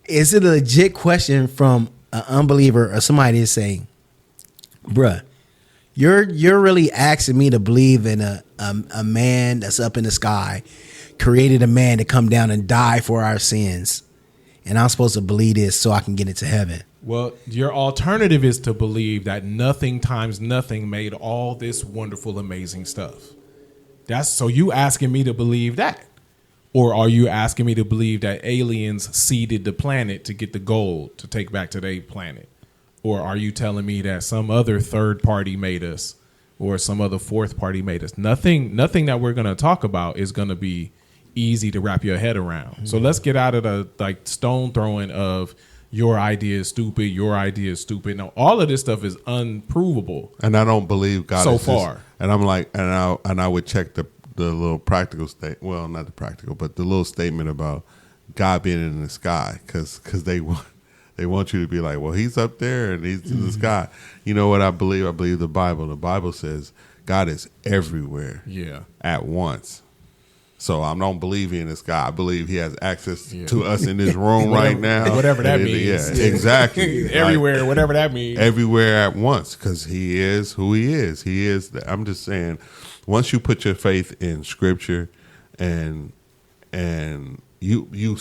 is it a legit question from an unbeliever or somebody to say, bruh, you're really asking me to believe in a man that's up in the sky, created a man to come down and die for our sins, and I'm supposed to believe this so I can get into heaven? Well, your alternative is to believe that nothing times nothing made all this wonderful, amazing stuff. So you asking me to believe that? Or are you asking me to believe that aliens seeded the planet to get the gold to take back to their planet? Or are you telling me that some other third party made us or some other fourth party made us? Nothing that we're going to talk about is going to be easy to wrap your head around. Mm-hmm. So let's get out of the stone throwing of your idea is stupid, your idea is stupid. Now, all of this stuff is unprovable. And I don't believe God so is far. And I'm like, and I would check the little practical state. Well, not the practical, but the little statement about God being in the sky, because they want you to be like, well, he's up there and he's in the sky. You know what I believe? I believe the Bible. The Bible says God is everywhere at once. So I don't believe he in the sky. I believe he has access to us in this room right now. Whatever that means. Yeah, exactly. Everywhere, whatever that means. Everywhere at once, because he is who he is. He is. I'm just saying, once you put your faith in Scripture, and you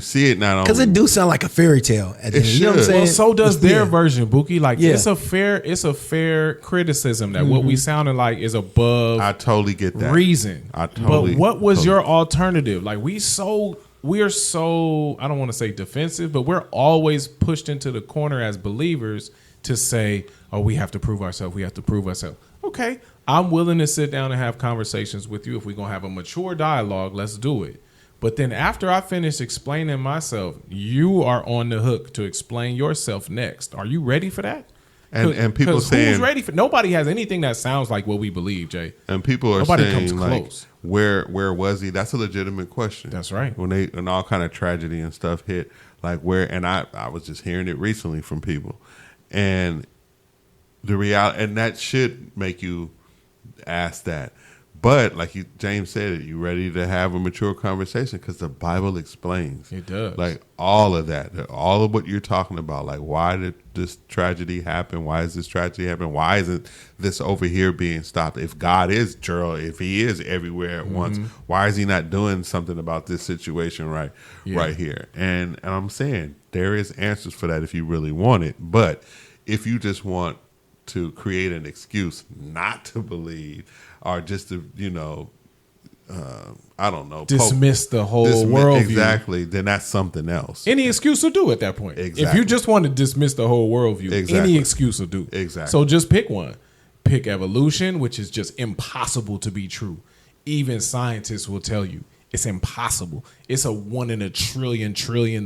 see it not only because it do sound like a fairy tale. You know what I'm saying? Well, so does their version, Buki. Like it's a fair criticism that what we sounding like is above. I totally get that reason. But what was your alternative? Like we are so I don't want to say defensive, but we're always pushed into the corner as believers to say, oh, we have to prove ourselves. We have to prove ourselves. Okay, I'm willing to sit down and have conversations with you. If we're gonna have a mature dialogue, let's do it. But then after I finish explaining myself, you are on the hook to explain yourself next. Are you ready for that? And people saying who's ready for? Nobody has anything that sounds like what we believe, Jay. And people are nobody saying comes like, close. where was he? That's a legitimate question. That's right. When all kind of tragedy and stuff hit, like where? And I was just hearing it recently from people, and the reality, and that should make you ask that. But like James said, you ready to have a mature conversation because the Bible explains. It does. Like all of that, all of what you're talking about. Like, why did this tragedy happen? Why is this tragedy happen? Why isn't this over here being stopped? If God is Gerald, if He is everywhere at once, why is He not doing something about this situation right here? And I'm saying there is answers for that if you really want it. But if you just want to create an excuse not to believe, or just to, I don't know, dismiss the whole worldview. Exactly. Then that's something else. Any excuse will do at that point. Exactly. If you just want to dismiss the whole worldview, any excuse will do. Exactly. So just pick one. Pick evolution, which is just impossible to be true. Even scientists will tell you it's impossible. It's a 1 in a trillion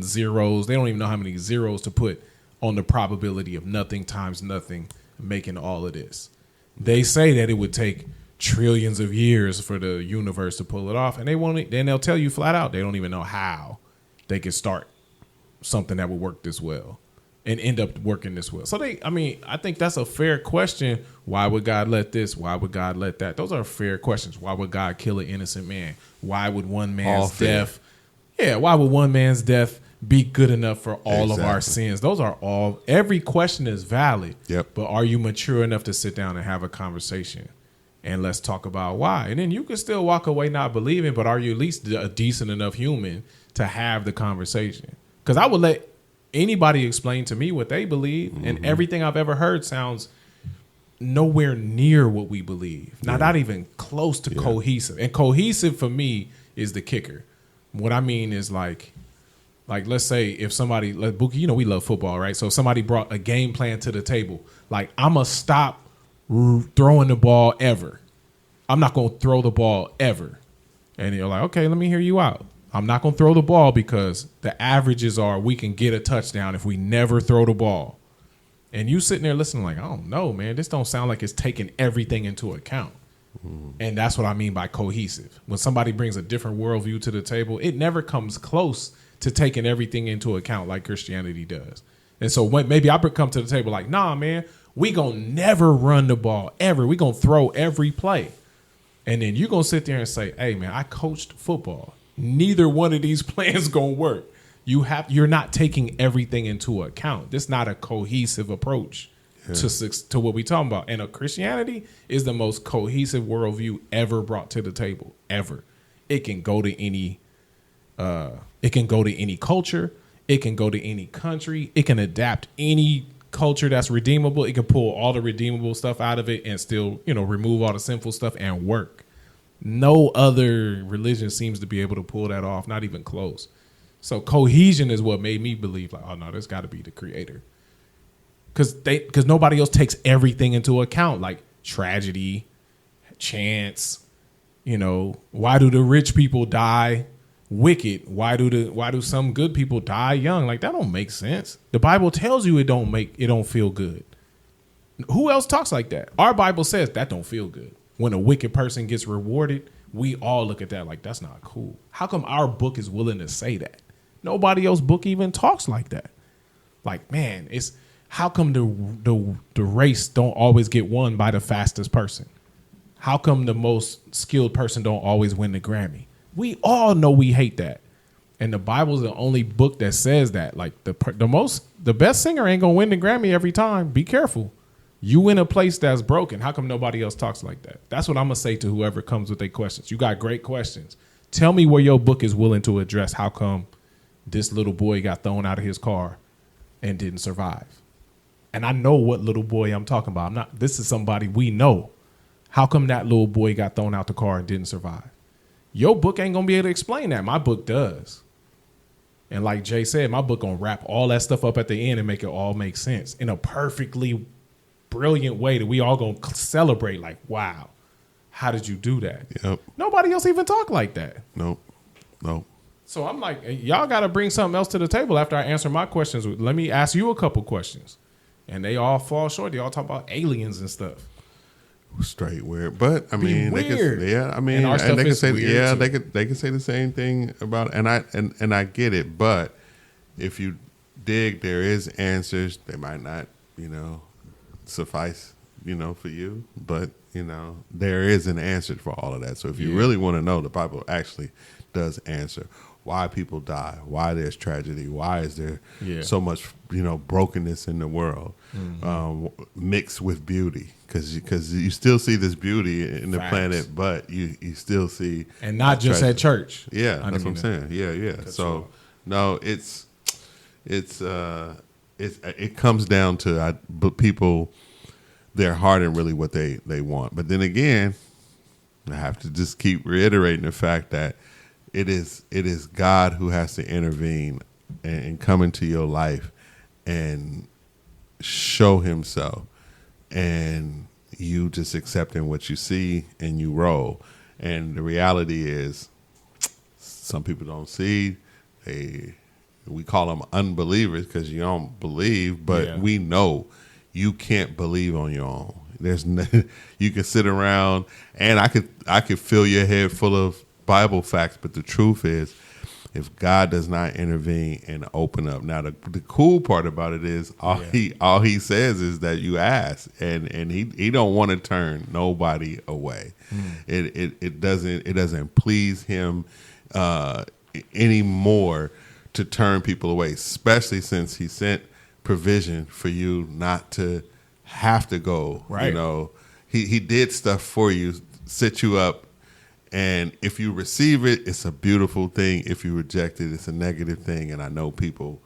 zeros. They don't even know how many zeros to put on the probability of nothing times nothing making all of this. They say that it would take trillions of years for the universe to pull it off, and then they'll tell you flat out they don't even know how they could start something that would work this well and end up working this well. So I think that's a fair question. Why would God let this? Why would God let that? Those are fair questions. Why would God kill an innocent man? Why would one man's death? Yeah, why would one man's death be good enough for all of our sins? Those are all. Every question is valid. Yep. But are you mature enough to sit down and have a conversation? And let's talk about why. And then you can still walk away not believing, but are you at least a decent enough human to have the conversation? Because I would let anybody explain to me what they believe, and everything I've ever heard sounds nowhere near what we believe. Not even close to cohesive. And cohesive for me is the kicker. What I mean is like let's say if somebody, like Buki, we love football, right? So if somebody brought a game plan to the table, like I'm going to stop throwing the ball ever. I'm not going to throw the ball ever. And you're like, okay, let me hear you out. I'm not going to throw the ball because the averages are we can get a touchdown if we never throw the ball. And you sitting there listening like, I don't know, man. This don't sound like it's taking everything into account. And that's what I mean by cohesive. When somebody brings a different worldview to the table, it never comes close to taking everything into account like Christianity does. And so maybe I come to the table like, nah, man, we gonna never run the ball ever. We gonna throw every play. And then you gonna sit there and say, hey, man, I coached football. Neither one of these plans gonna work. You're not taking everything into account. This is not a cohesive approach to what we talking about. And Christianity is the most cohesive worldview ever brought to the table, ever. It can go to any culture. It can go to any country. It can adapt any culture that's redeemable. It can pull all the redeemable stuff out of it and still, remove all the sinful stuff and work. No other religion seems to be able to pull that off, not even close. So cohesion is what made me believe like, oh no, there's got to be the creator. Because nobody else takes everything into account, like tragedy, chance. Why do the rich people die wicked? Why do some good people die young? Like that don't make sense. The Bible tells you it don't feel good. Who else talks like that? Our Bible says that don't feel good. When a wicked person gets rewarded, we all look at that like that's not cool. How come our book is willing to say that? Nobody else's book even talks like that. Like, man, it's how come the race don't always get won by the fastest person? How come the most skilled person don't always win the Grammy? We all know we hate that. And the Bible's the only book that says that. Like the best singer ain't gonna win the Grammy every time. Be careful. You in a place that's broken. How come nobody else talks like that? That's what I'm gonna say to whoever comes with their questions. You got great questions. Tell me where your book is willing to address how come this little boy got thrown out of his car and didn't survive. And I know what little boy I'm talking about. This is somebody we know. How come that little boy got thrown out the car and didn't survive? Your book ain't gonna be able to explain that. My book does. And like Jay said, my book gonna wrap all that stuff up at the end and make it all make sense in a perfectly brilliant way that we all gonna celebrate. Like, wow, how did you do that? Yep. Nobody else even talk like that. Nope. So I'm like, y'all got to bring something else to the table after I answer my questions. Let me ask you a couple questions. And they all fall short. They all talk about aliens and stuff. Straight weird, but I mean, weird. they can, and they can say, they can say the same thing about, and I get it, but if you dig, there is answers. They might not, suffice, for you, but there is an answer for all of that. So if you really want to know, the Bible actually does answer why people die, why there's tragedy, why is there so much brokenness in the world, mixed with beauty, because you still see this beauty in the planet, but you still see, and not just tragedy at church. Yeah, that's what I'm saying. Yeah. So no, it comes down to but people, their heart and really what they want. But then again, I have to just keep reiterating the fact that it is God who has to intervene and come into your life and show himself, and you just accepting what you see and you roll. And the reality is, some people don't see. We call them unbelievers because you don't believe, but we know you can't believe on your own. You can sit around and I could fill your head full of Bible facts, but the truth is, if God does not intervene and open up. Now the cool part about it is all he says is that you ask, and he don't want to turn nobody away. It doesn't please him anymore to turn people away, especially since he sent provision for you not to have to go. Right. He did stuff for you, set you up, and if you receive it, it's a beautiful thing. If you reject it, it's a negative thing. And I know people,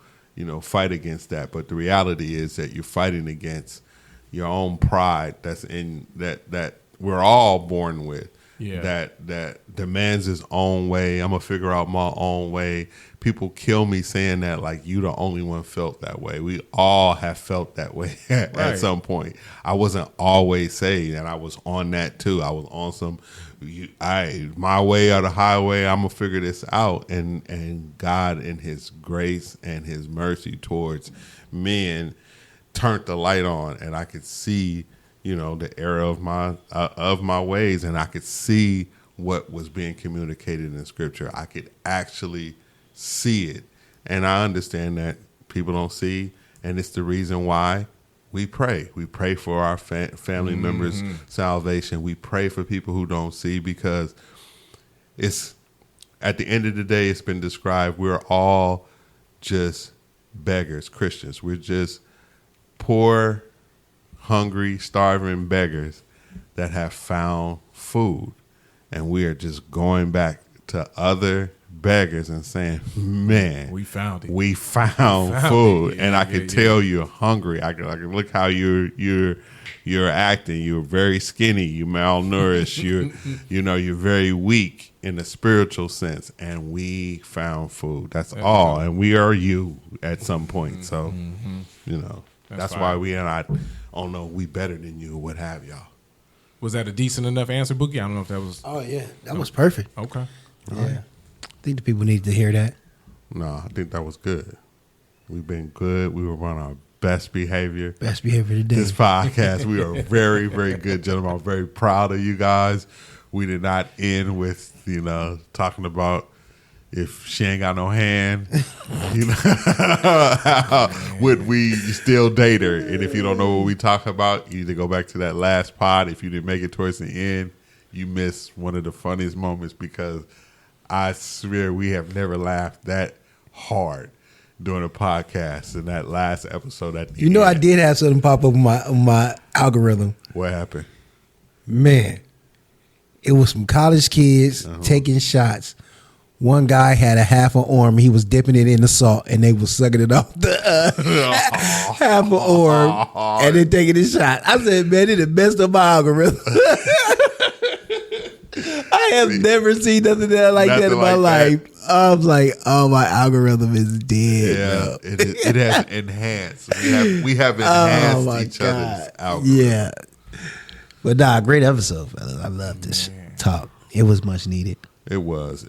fight against that. But the reality is that you're fighting against your own pride that's in that we're all born with. Yeah. That demands his own way. I'm gonna figure out my own way. People kill me saying that like you the only one felt that way. We all have felt that way at some point. I wasn't always saved, and I was on that too. I was on some my way or the highway. I'm gonna figure this out, and God in His grace and His mercy towards men turned the light on, and I could see the error of my ways, and I could see what was being communicated in Scripture. I could actually see it, and I understand that people don't see, and it's the reason why we pray. We pray for our family members' salvation. We pray for people who don't see, because it's at the end of the day, it's been described, we're all just beggars, Christians. We're just poor, hungry, starving beggars that have found food, and we are just going back to other beggars and saying, man, we found it. We found food. And I can tell you're hungry. I can look how you're acting. You're very skinny, you malnourished, you're very weak in the spiritual sense, and we found food. That's all. And we are you at some point. So that's why we are not, oh no, we better than you or what have y'all. Was that a decent enough answer, Bookie? I don't know if that was. Oh yeah, that was perfect. Okay. Yeah, I think the people need to hear that. No, I think that was good. We've been good. We were on our best behavior. Best behavior today. This podcast, we are very, very good, gentlemen. I'm very proud of you guys. We did not end with talking about if she ain't got no hand, would we still date her? And if you don't know what we talk about, you either go back to that last pod. If you didn't make it towards the end, you missed one of the funniest moments, because I swear we have never laughed that hard during a podcast in that last episode. At the end. I did have something pop up on my algorithm. What happened? Man, it was some college kids taking shots. One guy had a half an arm. He was dipping it in the salt, and they was sucking it off the half an arm, and then taking a shot. I said, man, it's the best of my algorithm. I have never seen nothing like that in my life. I was like, oh, my algorithm is dead. Yeah, it has enhanced. We have enhanced each other's algorithm. Yeah. But nah, great episode, fellas. I love this talk. It was much needed. It was.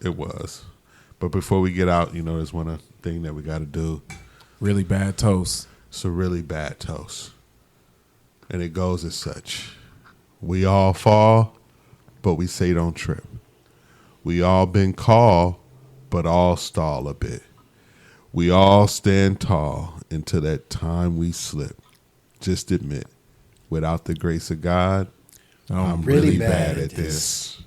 But before we get out, there's one thing that we got to do. Really bad toast. It's a really bad toast. And it goes as such. We all fall, but we say don't trip. We all been called, but all stall a bit. We all stand tall until that time we slip. Just admit, without the grace of God, I'm really bad at this.